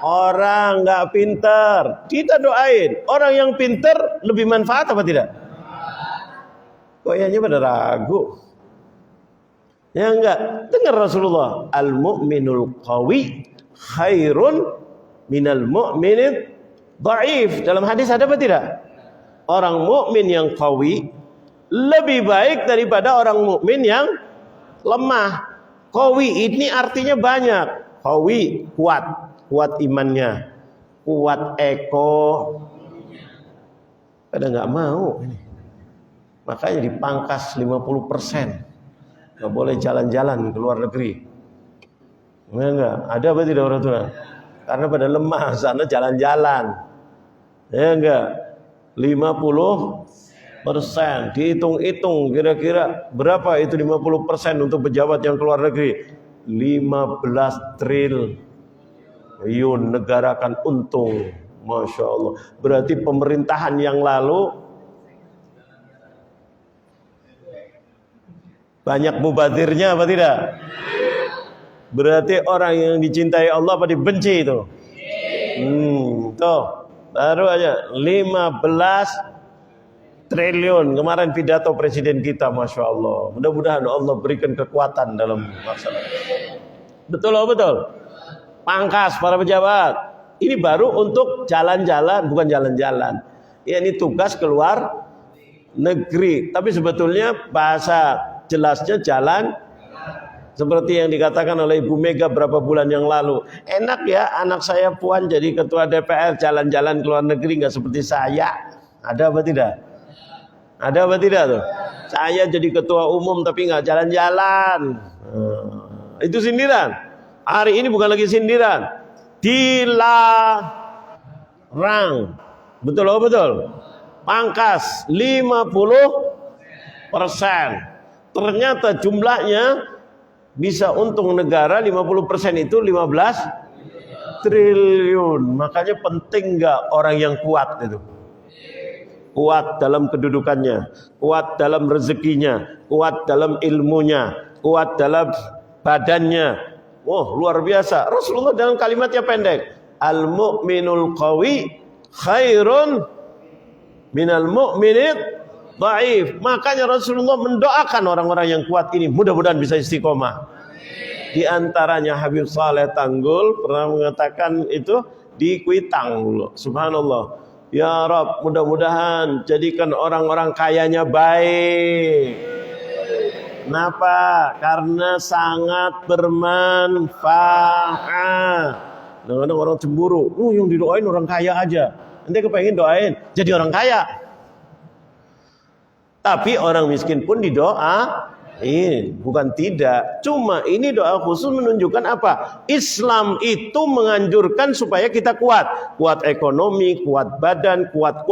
Orang nggak pintar, kita doain. Orang yang pintar lebih manfaat apa tidak? Kok ianya pada ragu? Ya enggak. Dengar Rasulullah, al-mu'minul qawi khairun minal mu'minid dhaif. Dalam hadis ada apa tidak? Orang mukmin yang qawi lebih baik daripada orang mukmin yang lemah. Qawi ini artinya banyak. Qawi kuat, kuat imannya, kuat pada nggak mau ini. Makanya dipangkas 50%. Nggak boleh jalan-jalan ke luar negeri. Enggak, ada apa tidak orang tua? Karena pada lemah sana jalan-jalan. Ya enggak. 50%. Dihitung-hitung kira-kira berapa itu 50% untuk pejabat yang keluar negeri? 15 triliun negara akan untung. Masya Allah. Berarti pemerintahan yang lalu banyak mubadirnya apa tidak? Berarti orang yang dicintai Allah apa dibenci itu? Tuh, baru aja 15 triliun kemarin pidato presiden kita, Masya Allah. Mudah-mudahan Allah berikan kekuatan dalam melaksanakan. Betul loh, betul. Pangkas para pejabat. Ini baru untuk jalan-jalan, bukan jalan-jalan. Ya, ini tugas keluar negeri. Tapi sebetulnya bahasa jelasnya jalan. Seperti yang dikatakan oleh Ibu Mega berapa bulan yang lalu. Enak ya anak saya Puan jadi ketua DPR jalan-jalan ke luar negeri, nggak seperti saya. Ada apa tidak? Ada apa tidak tuh? Saya jadi ketua umum tapi nggak jalan-jalan. Itu sindiran. Hari ini bukan lagi sindiran. Dilarang. Betul loh, betul. Pangkas 50%. Ternyata jumlahnya bisa untung negara 50% itu 15 triliun. Makanya penting nggak orang yang kuat itu? Kuat dalam kedudukannya, kuat dalam rezekinya, kuat dalam ilmunya, kuat dalam badannya, Oh, luar biasa. Rasulullah dalam kalimatnya pendek. Al-mu'minul qawi khairun minal mu'minid dhaif. Makanya Rasulullah mendoakan orang-orang yang kuat ini mudah-mudahan bisa istiqomah. Di antaranya Habib Saleh Tanggul pernah mengatakan itu di Kuitang dulu. Subhanallah. Ya Rabb, mudah-mudahan jadikan orang-orang kayanya baik. Kenapa? Karena sangat bermanfaat. Kadang-kadang orang cemburu. Yang didoain orang kaya aja. Nanti kepengen doain jadi orang kaya. Tapi orang miskin pun didoa. Bukan tidak. Cuma ini doa khusus menunjukkan apa? Islam itu menganjurkan supaya kita kuat. Kuat ekonomi, kuat badan, kuat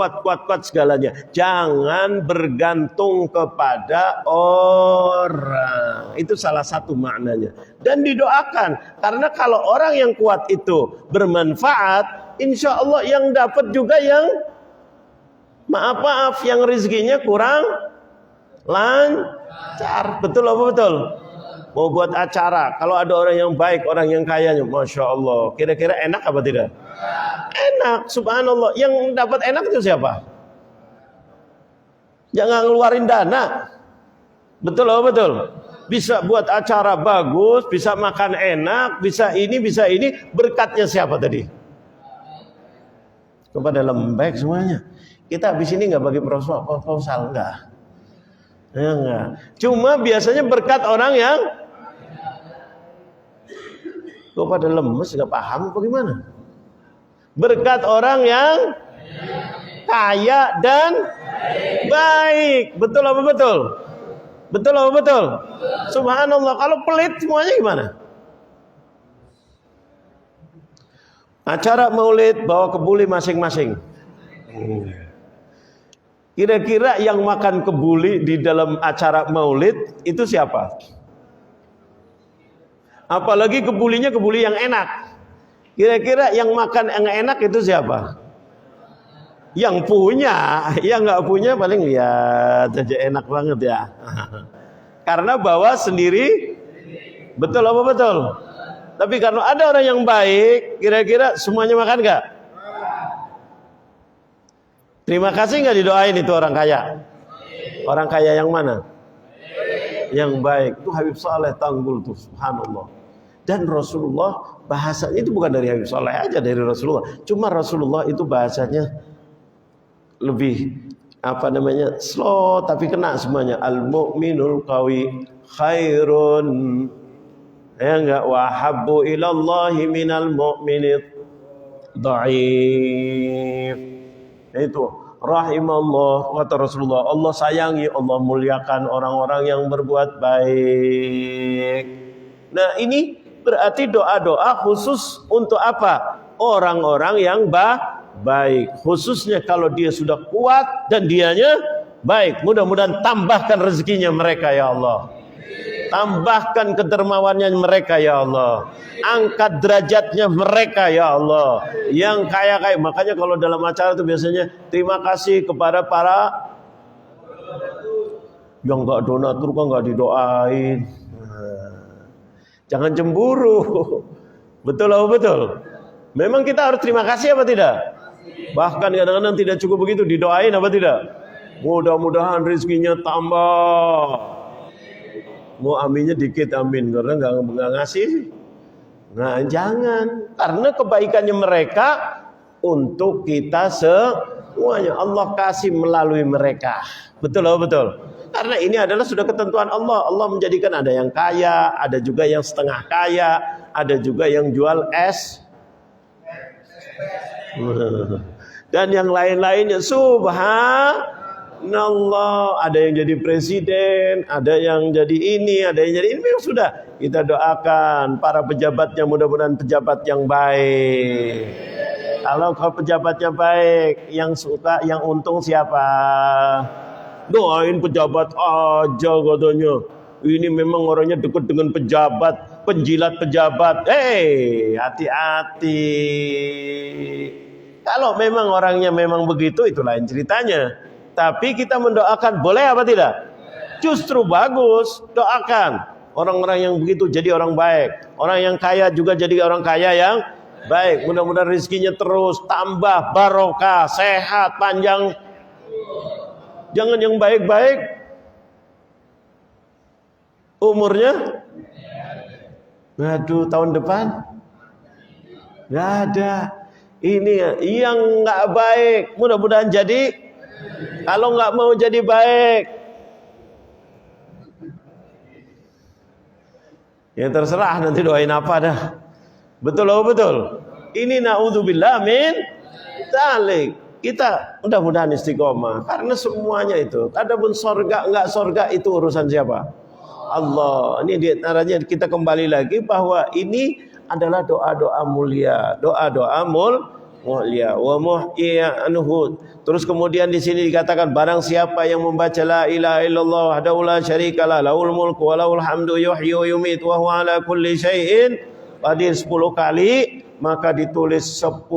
segalanya. Jangan bergantung kepada orang. Itu salah satu maknanya. Dan didoakan. Karena kalau orang yang kuat itu bermanfaat, insya Allah yang dapat juga yang maaf yang rezekinya kurang lancar. Betul apa betul? Mau buat acara, kalau ada orang yang baik, orang yang kayanya, Masya Allah, kira-kira enak apa tidak? Enak, subhanallah. Yang dapat enak itu siapa? Jangan ngeluarin dana. Betul apa betul? Bisa buat acara bagus, bisa makan enak, bisa ini, berkatnya siapa tadi? Kepada lembek semuanya. Kita habis ini nggak bagi proposal, enggak. Ya enggak. Cuma biasanya berkat orang yang kok pada lemes nggak paham bagaimana? Berkat orang yang kaya dan baik. Betul apa betul? Betul apa betul? Subhanallah. Kalau pelit semuanya gimana? Acara maulid bawa kebuli masing-masing. Kira-kira yang makan kebuli di dalam acara maulid itu siapa? Apalagi kebulinya kebuli yang enak. Kira-kira yang makan yang enak itu siapa? Yang punya. Yang nggak punya paling lihat aja enak banget ya. Karena bawa sendiri. Betul apa betul? Tapi karena ada orang yang baik, kira-kira semuanya makan nggak? Terima kasih nggak didoain itu orang kaya? Orang kaya yang mana? Yang baik. Itu Habib Saleh Tanggul tuh, subhanallah. Dan Rasulullah bahasanya itu bukan dari Habib Saleh aja, dari Rasulullah. Cuma Rasulullah itu bahasanya lebih slow tapi kena semuanya. Al-mu'minul qawi khairun, ya enggak, wa habbu ilallahi minal mu'minid dhaif. Itu rahimallah, kata Rasulullah, Allah sayangi, Allah muliakan orang-orang yang berbuat baik. Nah ini berarti doa-doa khusus untuk apa? Orang-orang yang baik. Khususnya kalau dia sudah kuat dan dianya baik. Mudah-mudahan tambahkan rezekinya mereka ya Allah. Tambahkan kedermawannya mereka ya Allah. Angkat derajatnya mereka ya Allah. Yang kaya-kaya. Makanya kalau dalam acara itu biasanya terima kasih kepada para yang gak donatur kok gak didoain. Jangan cemburu. Betul apa betul? Memang kita harus terima kasih apa tidak? Bahkan kadang-kadang tidak cukup begitu, didoain apa tidak? Mudah-mudahan rezekinya tambah. Mau aminnya dikit, amin, karena nggak ngasih. Nah jangan, karena kebaikannya mereka untuk kita semuanya. Allah kasih melalui mereka. Betul atau betul? Karena ini adalah sudah ketentuan Allah. Allah menjadikan ada yang kaya, ada juga yang setengah kaya, ada juga yang jual es, dan yang lain-lainnya. Subhanallah, ada yang jadi presiden, ada yang jadi ini, ada yang jadi ini. Memang sudah kita doakan para pejabatnya, mudah-mudahan pejabat yang baik. Kalau pejabatnya baik, yang suka, yang untung siapa? Doain pejabat aja katanya. Ini memang orangnya dekat dengan pejabat, penjilat pejabat. Hati-hati. Kalau memang orangnya memang begitu, itu lain ceritanya. Tapi kita mendoakan, boleh apa tidak? Justru bagus, doakan. Orang-orang yang begitu jadi orang baik. Orang yang kaya juga jadi orang kaya yang baik. Mudah-mudahan rezekinya terus tambah, barokah, sehat, panjang. Jangan yang baik-baik umurnya, aduh, tahun depan nggak ada. Ini yang nggak baik, mudah-mudahan jadi. Kalau nggak mau jadi baik, ya terserah, nanti doain apa dah. Betul loh, betul. Ini naudzubillah min dzalik. Kita mudah-mudahan istiqomah, karena semuanya itu. Adapun sorga enggak sorga itu urusan siapa? Allah. Ini diantaranya kita kembali lagi bahwa ini adalah doa-doa mulia, doa-doa mulia. Wa muhyiya anhu. Terus kemudian di sini dikatakan barang siapa yang membaca la ilaha illallah wahdahu la syarikalah lahul mulku wa lahul hamdu yuhyi wa yumiitu wa huwa ala kulli syai'in qadir 10 kali, maka ditulis 10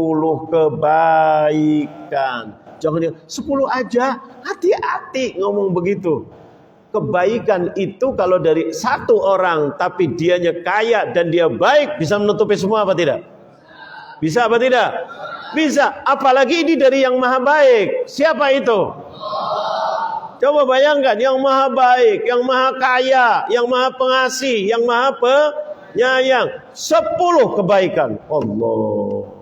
kebaikan. Jangan 10 aja, hati-hati ngomong begitu. Kebaikan itu kalau dari satu orang tapi dianya kaya dan dia baik, bisa menutupi semua apa tidak? Bisa apa tidak? Bisa. Apalagi ini dari yang maha baik. Siapa itu? Coba bayangkan, yang maha baik, yang maha kaya, yang maha pengasih, yang maha penyayang. 10 kebaikan. Allah.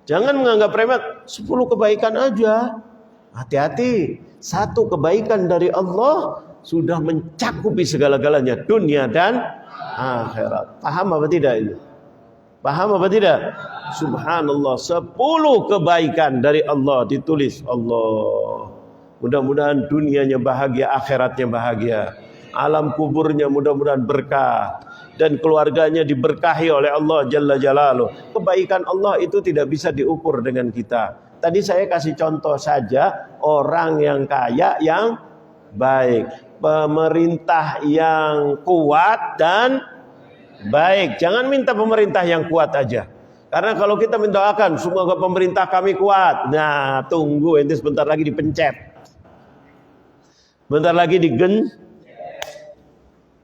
Jangan menganggap remeh 10 kebaikan aja. Hati-hati. 1 kebaikan dari Allah sudah mencakupi segala-galanya, dunia dan akhirat. Paham apa tidak ini? Paham apa tidak? Subhanallah, 10 kebaikan dari Allah ditulis. Allah, mudah-mudahan dunianya bahagia, akhiratnya bahagia, alam kuburnya mudah-mudahan berkah, dan keluarganya diberkahi oleh Allah Jalla Jalaluh. Kebaikan Allah itu tidak bisa diukur dengan kita. Tadi saya kasih contoh saja, orang yang kaya yang baik, pemerintah yang kuat dan baik. Jangan minta pemerintah yang kuat aja, karena kalau kita mendoakan semoga pemerintah kami kuat, nah tunggu, ente sebentar lagi dipencet, bentar lagi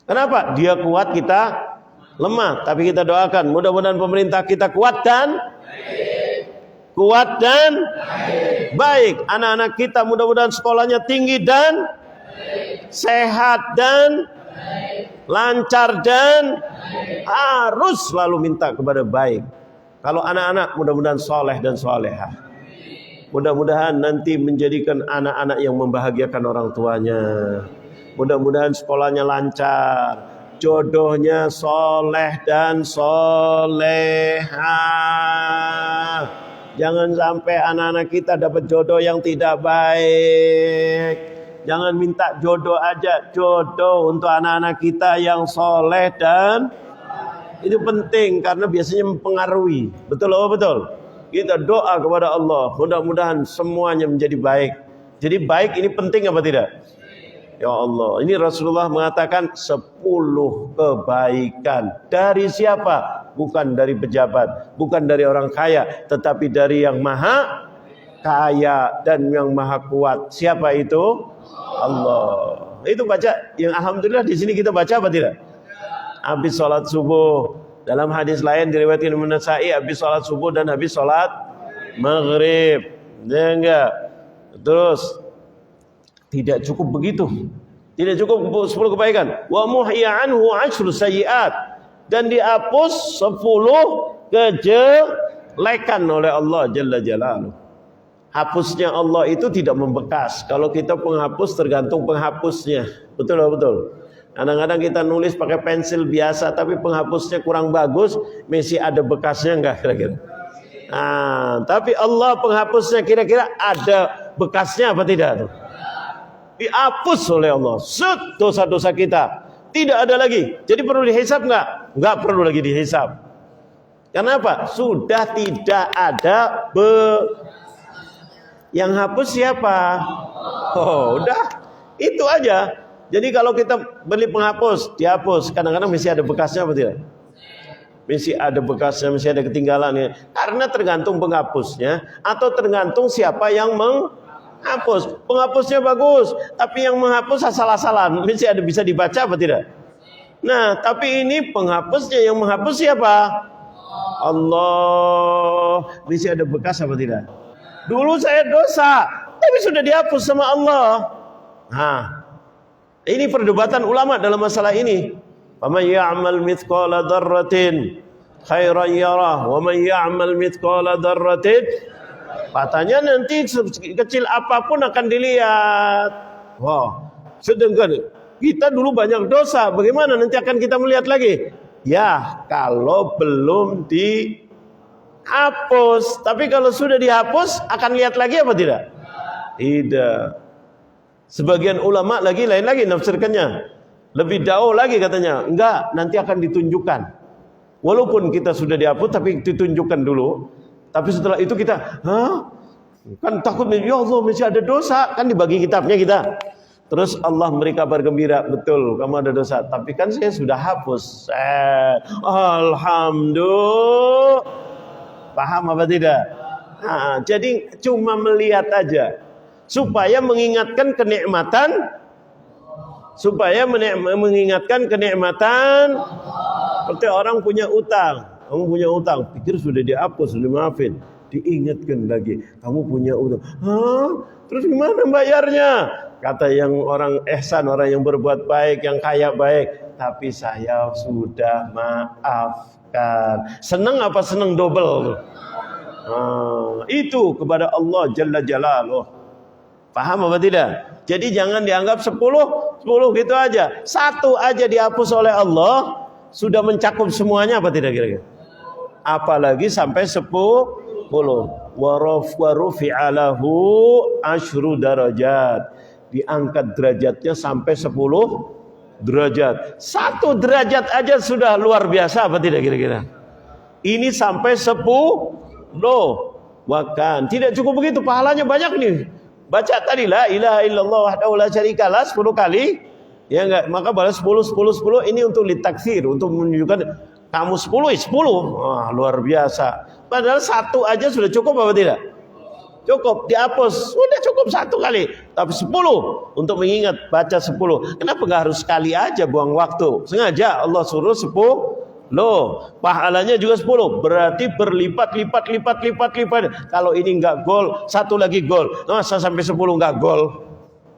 Kenapa? Dia kuat, kita lemah. Tapi kita doakan mudah-mudahan pemerintah kita kuat dan baik. Anak-anak kita mudah-mudahan sekolahnya tinggi dan sehat dan lancar, dan harus selalu minta kepada baik. Kalau anak-anak mudah-mudahan soleh dan solehah, mudah-mudahan nanti menjadikan anak-anak yang membahagiakan orang tuanya. Mudah-mudahan sekolahnya lancar, jodohnya soleh dan solehah. Jangan sampai anak-anak kita dapat jodoh yang tidak baik. Jangan minta jodoh aja, jodoh untuk anak-anak kita yang soleh, dan itu penting karena biasanya mempengaruhi. Betul apa betul? Kita doa kepada Allah, mudah-mudahan semuanya menjadi baik. Jadi baik ini penting apa tidak? Ya Allah, ini Rasulullah mengatakan 10 kebaikan. Dari siapa? Bukan dari pejabat, bukan dari orang kaya, tetapi dari yang maha kaya dan yang maha kuat. Siapa itu? Allah. Itu baca yang alhamdulillah di sini kita baca apa tidak? Habis sholat subuh. Dalam hadis lain diriwayatkan Imam Nasa'i, habis sholat subuh dan habis sholat maghrib. Ya enggak? Terus tidak cukup begitu. Tidak cukup 10 kebaikan. Wa muhyiya anhu 10 sayyi'at, dan dihapus 10 kejelekan oleh Allah Jalla Jalaluh. Hapusnya Allah itu tidak membekas. Kalau kita penghapus tergantung penghapusnya. Betul betul. Kadang-kadang kita nulis pakai pensil biasa tapi penghapusnya kurang bagus, masih ada bekasnya enggak kira-kira? Nah, tapi Allah penghapusnya kira-kira ada bekasnya apa tidak tuh? Dihapus oleh Allah dosa-dosa kita, tidak ada lagi. Jadi perlu dihisab enggak? Enggak perlu lagi dihisab. Kenapa? Sudah tidak ada yang hapus siapa? Oh, udah itu aja. Jadi kalau kita beli penghapus, dihapus, kadang-kadang masih ada bekasnya apa tidak? Masih ada bekasnya, masih ada ketinggalannya. Karena tergantung penghapusnya atau tergantung siapa yang penghapusnya bagus, tapi yang menghapus asal-asalan, masih ada bisa dibaca apa tidak? Nah, tapi ini penghapusnya, yang menghapus siapa? Allah. Masih ada bekas apa tidak? Dulu saya dosa, tapi sudah dihapus sama Allah. Nah, ini perdebatan ulama dalam masalah ini. Faman ya'mal mithqala dzarratin khairan yarah wa man ya'mal mithqala dzarratin, katanya nanti kecil apapun akan dilihat. Wah, sedangkan kita dulu banyak dosa, bagaimana nanti akan kita melihat lagi? Ya, kalau belum dihapus. Tapi kalau sudah dihapus, akan lihat lagi apa tidak? Tidak. Sebagian ulama lagi lain lagi nafsirkannya. Lebih jauh lagi katanya. Enggak, nanti akan ditunjukkan. Walaupun kita sudah dihapus, tapi ditunjukkan dulu. Tapi setelah itu kita, kan takut, ya Allah masih ada dosa. Kan dibagi kitabnya kita. Terus Allah memberi kabar gembira, betul kamu ada dosa, tapi kan saya sudah hapus. Alhamdulillah. Paham apa tidak? Nah, jadi cuma melihat aja supaya mengingatkan kenikmatan, seperti orang punya utang. Kamu punya utang, pikir sudah dihapus, sudah maafin, diingatkan lagi kamu punya utang. Terus gimana bayarnya? Kata yang orang ihsan, orang yang berbuat baik, yang kaya baik, tapi saya sudah maafkan. Senang apa senang double? Itu kepada Allah Jalla Jalaluh. Paham apa tidak? Jadi jangan dianggap 10 gitu aja. Satu aja dihapus oleh Allah, sudah mencakup semuanya apa tidak kira-kira? Apalagi sampai 10. Warufi'a lahu asyru darajat. Diangkat derajatnya sampai 10 derajat. 1 derajat aja sudah luar biasa apa tidak kira-kira? Ini sampai 10. Bahkan tidak cukup begitu, pahalanya banyak nih. Baca tadi la ilaha illallah wahdahu la syarikalah 10 kali. Ya enggak, maka balas 10 ini untuk litakfir, untuk menunjukkan kamu 10. Wah, luar biasa. Padahal 1 aja sudah cukup apa tidak? Cukup, dihapus, sudah cukup 1 kali. Tapi 10 untuk mengingat, baca 10. Kenapa nggak harus sekali aja buang waktu? Sengaja Allah suruh 10. Pahalanya juga 10. Berarti berlipat. Kalau ini nggak gol, 1 lagi gol. Masa sampai 10 nggak gol?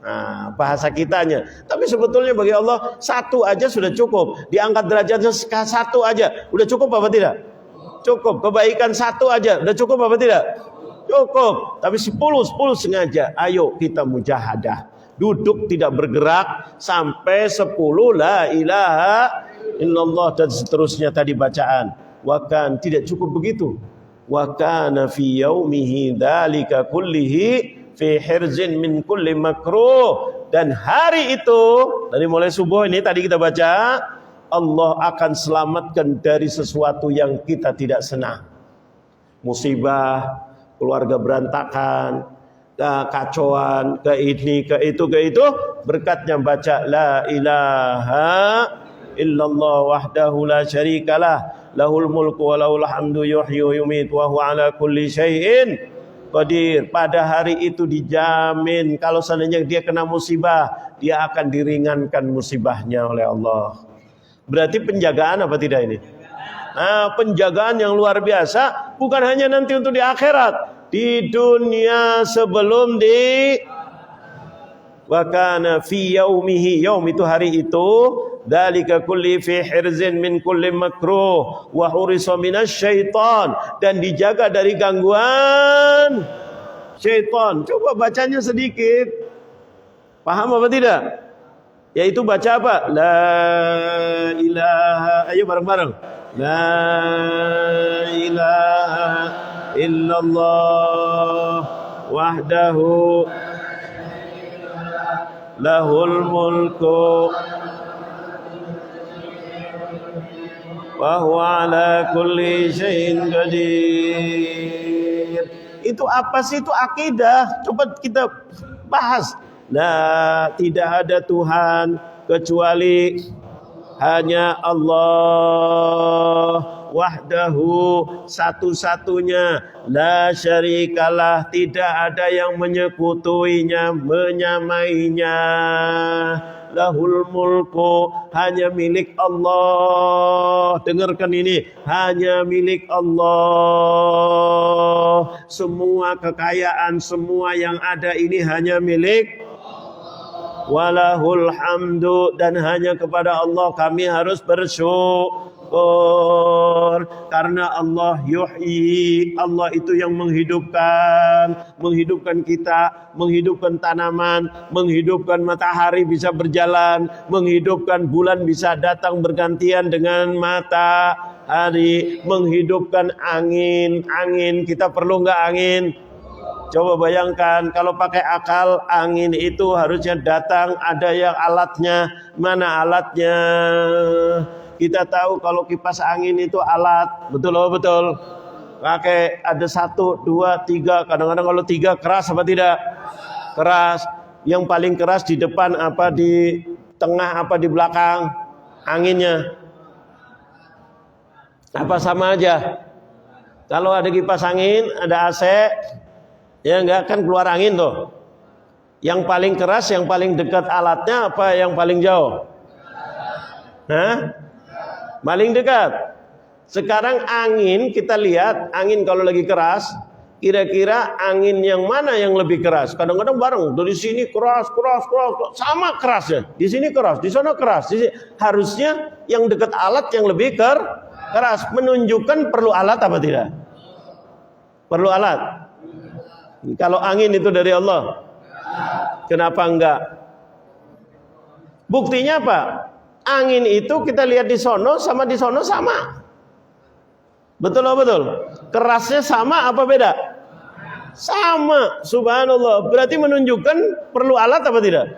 Nah, bahasa kitanya. Tapi sebetulnya bagi Allah 1 aja sudah cukup. Diangkat derajatnya 1 aja, udah cukup apa tidak? Cukup. Kebaikan 1 aja, udah cukup apa tidak? Cukup. Tapi 10 sengaja. Ayo kita mujahadah. Duduk tidak bergerak sampai 10 la ilaha illallah dan seterusnya tadi bacaan. Wakan tidak cukup begitu. Wakana fi yaumihi dzalika kullihi fi hirzin min kulli makruh. Dan hari itu dari mulai subuh ini tadi kita baca, Allah akan selamatkan dari sesuatu yang kita tidak senang. Musibah, keluarga berantakan, kekacauan, ke ini, ke itu, berkatnya baca la ilaha illallah wahdahu la syarikalah lahul mulku wa lahul hamdu yuhyi wa yumiitu wa huwa ala kulli syai'in qadir. Pada hari itu dijamin kalau seandainya dia kena musibah, dia akan diringankan musibahnya oleh Allah. Berarti penjagaan apa tidak ini? Penjagaan yang luar biasa, bukan hanya nanti untuk di akhirat, di dunia sebelum di wa kana fi yaumihi, yaum itu hari itu, dzalika kulli fi hirzin min kulli makruh wa hurisa minasyaitan, dan dijaga dari gangguan syaitan. Coba bacanya sedikit, paham apa tidak? Yaitu baca apa? La ilaha, ayo bareng-bareng. La ilaha illallah wahdahu lahul mulku wa huwa ala kulli syai'in qadir. Itu apa sih? Itu akidah. Coba kita bahas. Nah, tidak ada Tuhan kecuali hanya Allah wahdahu, satu-satunya, la syarikalah, tidak ada yang menyekutuinya, menyamainya, lahul mulku, hanya milik Allah. Dengarkan ini, hanya milik Allah. Semua kekayaan, semua yang ada ini hanya milik walahul hamdu, dan hanya kepada Allah kami harus bersyukur. Karena Allah yuhyi, Allah itu yang menghidupkan kita, menghidupkan tanaman, menghidupkan matahari bisa berjalan, menghidupkan bulan bisa datang bergantian dengan matahari, menghidupkan angin. Kita perlu nggak angin? Coba bayangkan kalau pakai akal, angin itu harusnya datang, ada yang alatnya. Mana alatnya? Kita tahu kalau kipas angin itu alat, betul loh, betul. Pakai ada 1, 2, 3. Kadang-kadang kalau 3 keras apa tidak? Keras. Yang paling keras di depan apa, di tengah apa, di belakang? Anginnya. Apa sama aja? Kalau ada kipas angin, ada AC, ya enggak akan keluar angin tuh. Yang paling keras, yang paling dekat alatnya apa yang paling jauh? Hah? Paling dekat. Sekarang angin, kita lihat angin kalau lagi keras, kira-kira angin yang mana yang lebih keras? Kadang-kadang bareng, dari sini keras, sama kerasnya. Di sini keras, di sana keras. Harusnya yang dekat alat yang lebih keras, menunjukkan perlu alat apa tidak? Perlu alat. Kalau angin itu dari Allah, kenapa enggak? Buktinya apa? Angin itu kita lihat di sono sama di sono sama. Betul loh, betul. Kerasnya sama apa beda? Sama. Subhanallah. Berarti menunjukkan perlu alat apa tidak?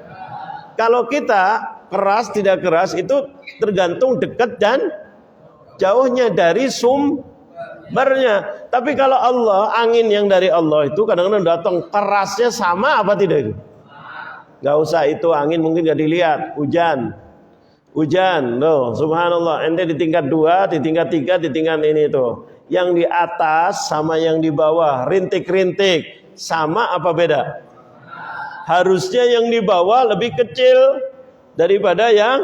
Kalau kita keras tidak keras itu tergantung dekat dan jauhnya dari sumbernya. Tapi kalau Allah, angin yang dari Allah itu kadang-kadang datang kerasnya sama apa tidak itu? Gak usah itu angin mungkin gak dilihat. Hujan, loh, subhanallah. Ente di tingkat 2, di tingkat 3, di tingkat ini tuh. Yang di atas sama yang di bawah, rintik-rintik, sama apa beda? Harusnya yang di bawah lebih kecil daripada yang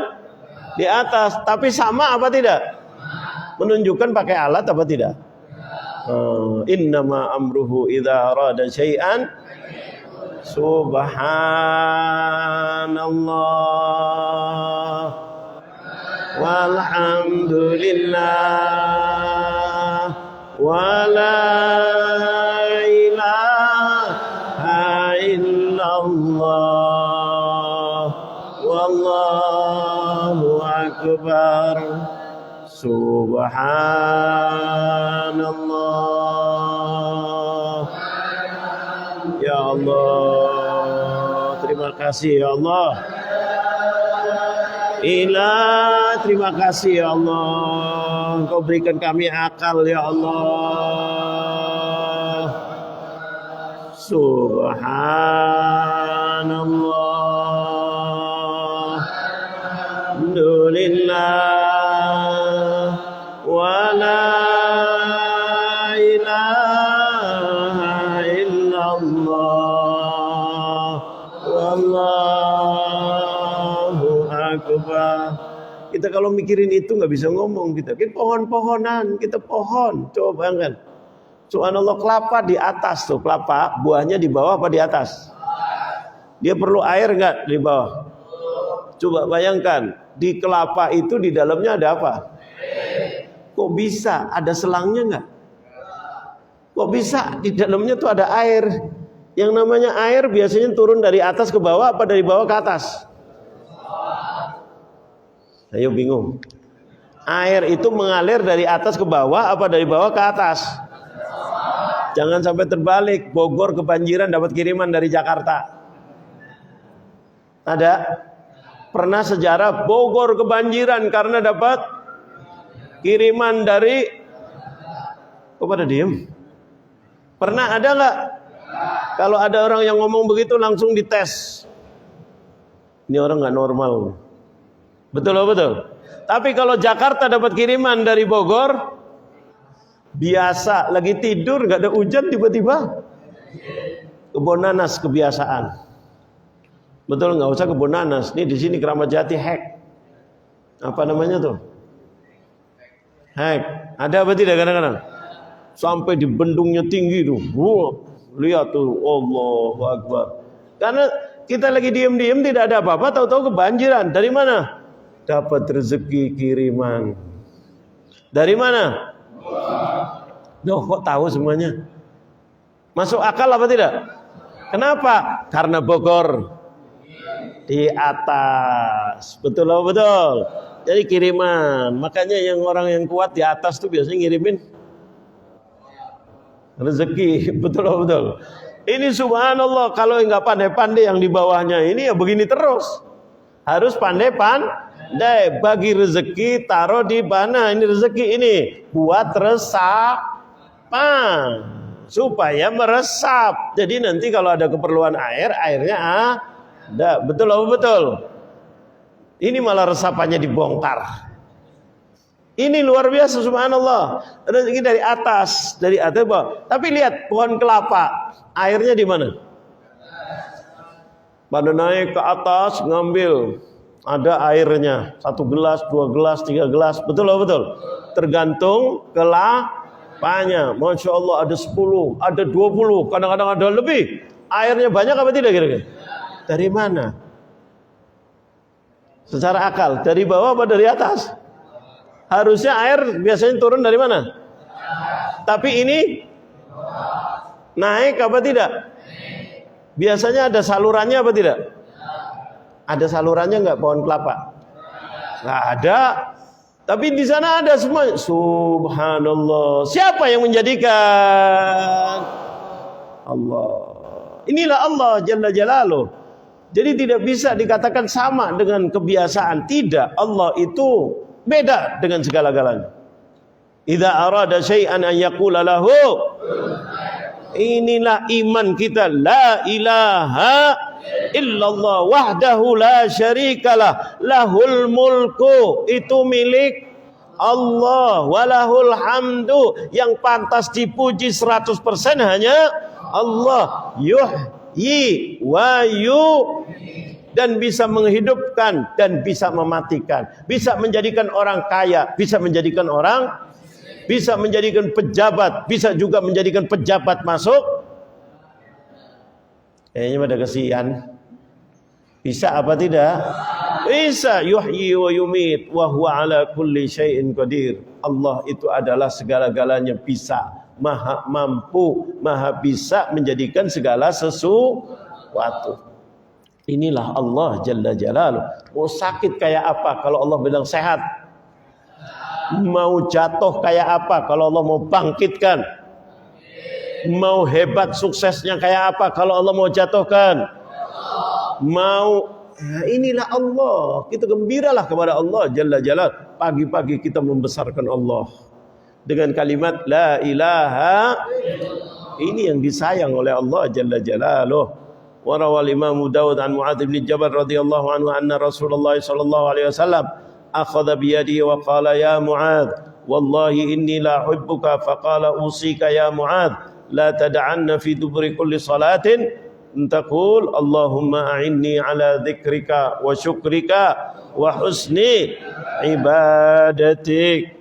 di atas. Tapi sama apa tidak? Menunjukkan pakai alat apa tidak? Innama amruhu idza arada syai'an subhanallah walhamdulillah wala ilaha illallah wallahu akbar subhanallah. Ya Allah, terima kasih ya Allah. Terima kasih ya Allah. Engkau berikan kami akal ya Allah. Subhanallah. Alhamdulillah. Wa la ilaha illallah. Wallahu akbar. Kita kalau mikirin itu nggak bisa ngomong kita. Kita pohon-pohonan, kita pohon. Coba kan. Subhanallah, kelapa di atas tuh, kelapa buahnya di bawah apa di atas? Dia perlu air nggak di bawah? Coba bayangkan, di kelapa itu di dalamnya ada apa? Kok bisa? Ada selangnya nggak? Kok bisa di dalamnya tuh ada air? Yang namanya air biasanya turun dari atas ke bawah apa dari bawah ke atas? Ayo bingung. Air itu mengalir dari atas ke bawah apa dari bawah ke atas? Jangan sampai terbalik. Bogor kebanjiran dapat kiriman dari Jakarta. Ada? Pernah sejarah Bogor kebanjiran karena dapat kiriman dari... Kok pada diem? Pernah ada nggak? Kalau ada orang yang ngomong begitu langsung dites. Ini orang nggak normal. Betul loh, betul. Tapi kalau Jakarta dapat kiriman dari Bogor, biasa lagi tidur nggak ada hujan tiba-tiba kebon nanas kebiasaan. Betul, nggak usah kebun nanas. Nih di sini Keramat Jati hack. Apa namanya tuh? Hack. Ada apa tidak kadang-kadang? Sampai di bendungnya tinggi tuh. Lihat tuh, Allahu Akbar. Karena kita lagi diem-diem tidak ada apa-apa, tahu-tahu kebanjiran. Dari mana? Dapat rezeki kiriman. Dari mana? Loh, kok tahu semuanya? Masuk akal apa tidak? Kenapa? Karena Bogor di atas. Betul apa betul? Jadi kiriman. Makanya yang orang yang kuat di atas tuh biasanya ngirimin rezeki. Betul apa betul? Ini subhanallah, kalau nggak pandai-pandai yang di bawahnya ini ya begini terus. Harus pandai-pandai. Bagi rezeki taruh di mana? Ini rezeki ini buat resapan supaya meresap. Jadi nanti kalau ada keperluan air, airnya ada. Betul apa betul? Ini malah resapannya dibongkar. Ini luar biasa subhanallah. Rezeki dari atas, bawah. Tapi lihat pohon kelapa, airnya di mana? Pada naik ke atas ngambil, ada airnya. 1 gelas, 2 gelas, 3 gelas. Betul apa betul? Tergantung kelapanya. Masya Allah ada 10, ada 20, kadang-kadang ada lebih. Airnya banyak apa tidak kira-kira? Dari mana? Secara akal, dari bawah apa dari atas? Harusnya air biasanya turun dari mana? Tapi ini naik apa tidak? Biasanya ada salurannya apa tidak? Ada salurannya nggak pohon kelapa? Nggak ada. Tapi di sana ada semua. Subhanallah. Siapa yang menjadikan? Allah. Inilah Allah Jalla Jalaluh. Jadi tidak bisa dikatakan sama dengan kebiasaan. Tidak. Allah itu beda dengan segala-galanya. Idza arada syai'an an yaqula lahu. Inilah iman kita. La ilaha illallah wahdahu la syarikalah. Lahul mulku. Itu milik Allah. Walahul hamdu. Yang pantas dipuji 100% hanya Allah. Yuhyi wa dan bisa menghidupkan dan bisa mematikan, bisa menjadikan orang kaya, bisa menjadikan pejabat, bisa juga menjadikan pejabat masuk. Kayaknya pada kesian. Bisa apa tidak? Bisa. Yuhyi wa yumit wa huwa ala kulli syai'in qadir. Allah itu adalah segala-galanya bisa, maha mampu, maha bisa menjadikan segala sesuatu. Inilah Allah Jalla Jalaluh. Mau sakit kayak apa kalau Allah bilang sehat? Mau jatuh kayak apa kalau Allah mau bangkitkan? Mau hebat suksesnya kayak apa kalau Allah mau jatuhkan? Inilah Allah. Kita gembiralah kepada Allah Jalla Jalaluh. Pagi-pagi kita membesarkan Allah dengan kalimat la ilaha. Ini yang disayang oleh Allah Jalla Jalaluh. وروى الإمام داود عن معاذ بن جبل رضي الله عنه أن رسول الله صلى الله عليه وسلم أخذ بيدي وقال يا معاذ والله إني لا أحبك فقال أوصيك يا معاذ لا تدعن في دبر كل صلاة تقول اللهم أعني على ذكرك وشكرك وحسن عبادتك.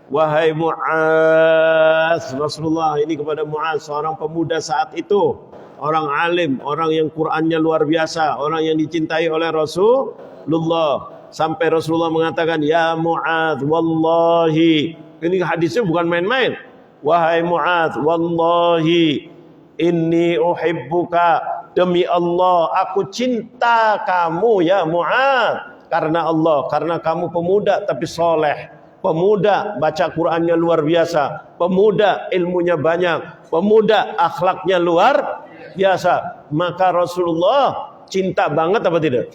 Wahai Mu'adz, Rasulullah ini kepada Mu'adz, seorang pemuda saat itu, orang alim, orang yang Qur'annya luar biasa, orang yang dicintai oleh Rasulullah. Sampai Rasulullah mengatakan, ya Mu'adz, wallahi. Ini hadisnya bukan main-main. Wahai Mu'adz, wallahi, inni uhibbuka. Demi Allah, aku cinta kamu ya Mu'adz. Karena Allah, karena kamu pemuda tapi soleh. Pemuda baca Qur'annya luar biasa. Pemuda ilmunya banyak. Pemuda akhlaknya luar biasa. Maka Rasulullah cinta banget apa tidak?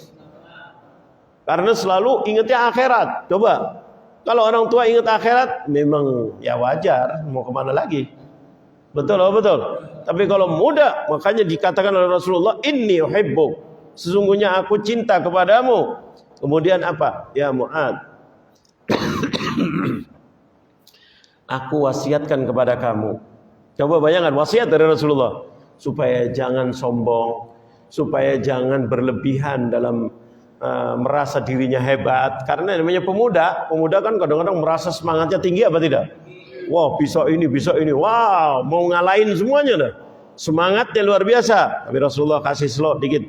Karena selalu ingatnya akhirat. Coba, kalau orang tua ingat akhirat, memang ya wajar. Mau kemana lagi? Betul apa betul? Tapi kalau muda, makanya dikatakan oleh Rasulullah, inni uhibbuk. Sesungguhnya aku cinta kepadamu. Kemudian apa? Ya Mu'adz, aku wasiatkan kepada kamu. Coba bayangkan wasiat dari Rasulullah, supaya jangan sombong, supaya jangan berlebihan dalam merasa dirinya hebat. Karena namanya pemuda kan kadang-kadang merasa semangatnya tinggi apa tidak? Wah, bisa ini, wow, mau ngalahin semuanya dah. Semangatnya luar biasa. Tapi Rasulullah kasih slow dikit.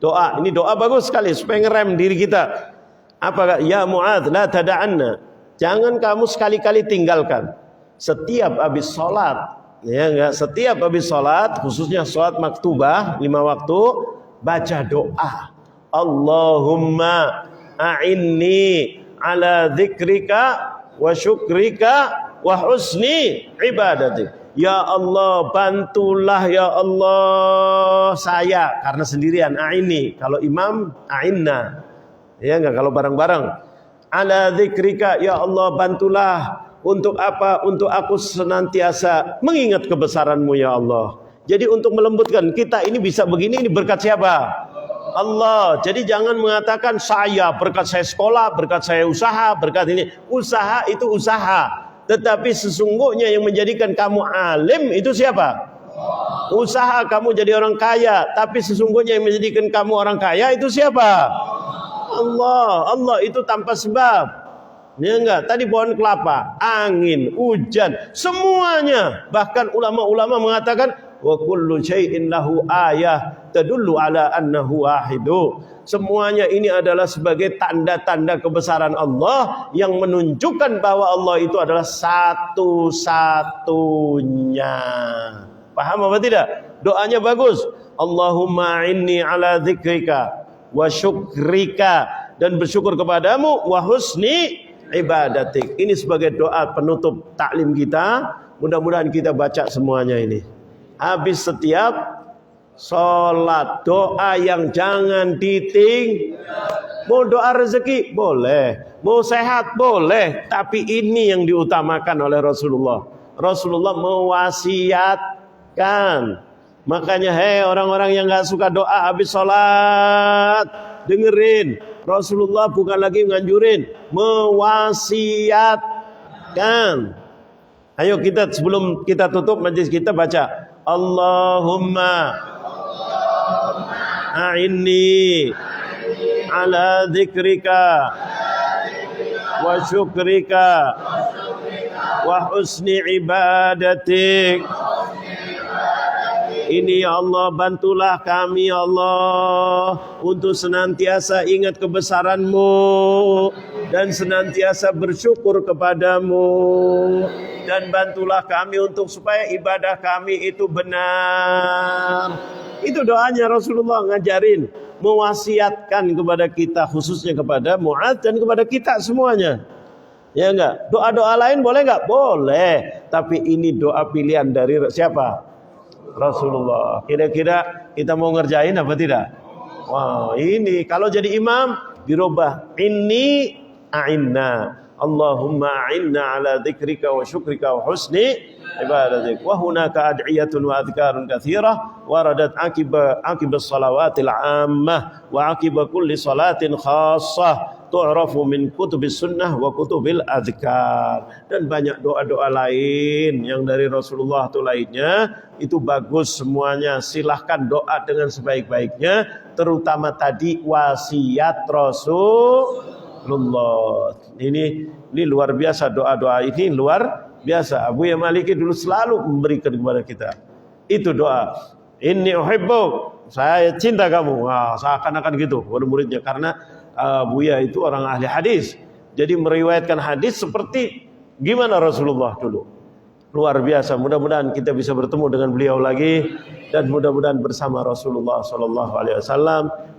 Doa, ini doa bagus sekali supaya ngerem diri kita. Apa? Ya Mu'adz, la tada'anna. Jangan kamu sekali-kali tinggalkan. Setiap habis sholat, ya enggak? Setiap habis sholat, khususnya sholat maktubah 5 waktu, baca doa. Allahumma a'inni ala dzikrika wa syukrika wa husni ibadatik. Ya Allah, bantulah ya Allah saya, karena sendirian a'inni. Kalau imam a'inna. Ya enggak, kalau bareng-bareng. Ala dzikrika, ya Allah bantulah. Untuk apa? Untuk aku senantiasa mengingat kebesaran-Mu ya Allah. Jadi untuk melembutkan kita ini bisa begini, ini berkat siapa? Allah. Jadi jangan mengatakan saya, berkat saya sekolah, berkat saya usaha, berkat ini. Usaha itu usaha. Tetapi sesungguhnya yang menjadikan kamu alim itu siapa? Usaha kamu jadi orang kaya, tapi sesungguhnya yang menjadikan kamu orang kaya itu siapa? Allah. Allah itu tanpa sebab. Ya enggak? Tadi pohon kelapa, angin, hujan, semuanya. Bahkan ulama-ulama mengatakan wa kullu syai'in lahu ayah tadullu ala annahu wahidu. Semuanya ini adalah sebagai tanda-tanda kebesaran Allah yang menunjukkan bahwa Allah itu adalah satu-satunya. Paham apa tidak? Doanya bagus. Allahumma inni ala dzikrika wa syukrika, dan bersyukur kepadamu, wa husni ibadatik. Ini sebagai doa penutup taklim kita. Mudah-mudahan kita baca semuanya ini. Habis setiap sholat, doa yang jangan Mau doa rezeki boleh, mau sehat boleh, tapi ini yang diutamakan oleh Rasulullah. Rasulullah mewasiatkan. Makanya hei orang-orang yang gak suka doa habis sholat, dengerin. Rasulullah bukan lagi nganjurin, mewasiatkan. Ayo kita sebelum kita tutup majlis kita baca Allahumma a'inni ala dzikrika wa syukrika wa husni ibadatik. Ini ya Allah, bantulah kami ya Allah untuk senantiasa ingat kebesaran-Mu dan senantiasa bersyukur kepadamu, dan bantulah kami untuk supaya ibadah kami itu benar. Itu doanya Rasulullah ngajarin, mewasiatkan kepada kita, khususnya kepada Mu'adz dan kepada kita semuanya. Ya enggak? Doa-doa lain boleh enggak? Boleh. Tapi ini doa pilihan dari siapa? Rasulullah. Kira-kira kita mau ngerjain apa tidak? Wah, ini kalau jadi imam dirubah. Inni a'inna. Allahumma a'inna ala dzikrika wa syukrika wa husni ibadatik. Wa hunaka ad'iyatun wa adhkarun katsirah waradat aqibas salawatil ammah wa aqiba kulli salatin khassah tu'rafu min kutubis sunnah wa kutubil azkar. Dan banyak doa-doa lain yang dari Rasulullah itu lainnya, itu bagus semuanya. Silahkan doa dengan sebaik-baiknya, terutama tadi wasiat Rasulullah. Ini luar biasa, doa-doa ini luar biasa. Abu Ya Maliki dulu selalu memberikan kepada kita. Itu doa. Inni uhibbu, saya cinta kamu. Wah, seakan-akan gitu murid-muridnya, karena Buya itu orang ahli hadis. Jadi meriwayatkan hadis seperti gimana Rasulullah dulu. Luar biasa. Mudah-mudahan kita bisa bertemu dengan beliau lagi, dan mudah-mudahan bersama Rasulullah SAW.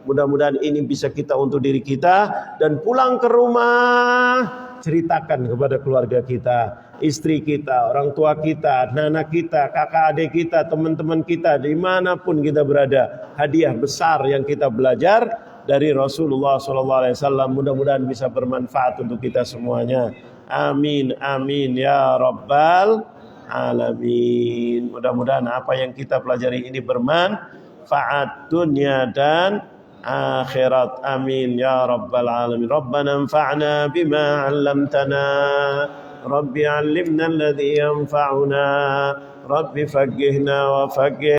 Mudah-mudahan ini bisa kita untuk diri kita, dan pulang ke rumah ceritakan kepada keluarga kita, istri kita, orang tua kita, anak kita, kakak adik kita, teman-teman kita, dimanapun kita berada. Hadiah besar yang kita belajar dari Rasulullah SAW. Mudah-mudahan bisa bermanfaat untuk kita semuanya. Amin, amin ya Rabbal Alamin. Mudah-mudahan apa yang kita pelajari ini bermanfaat dunia dan akhirat. Amin ya Rabbal Alamin. Rabbana anfa'na bima 'allamtana. Rabbi 'allimna alladhi yanfa'una. Rabbi faqqihna wa faqqih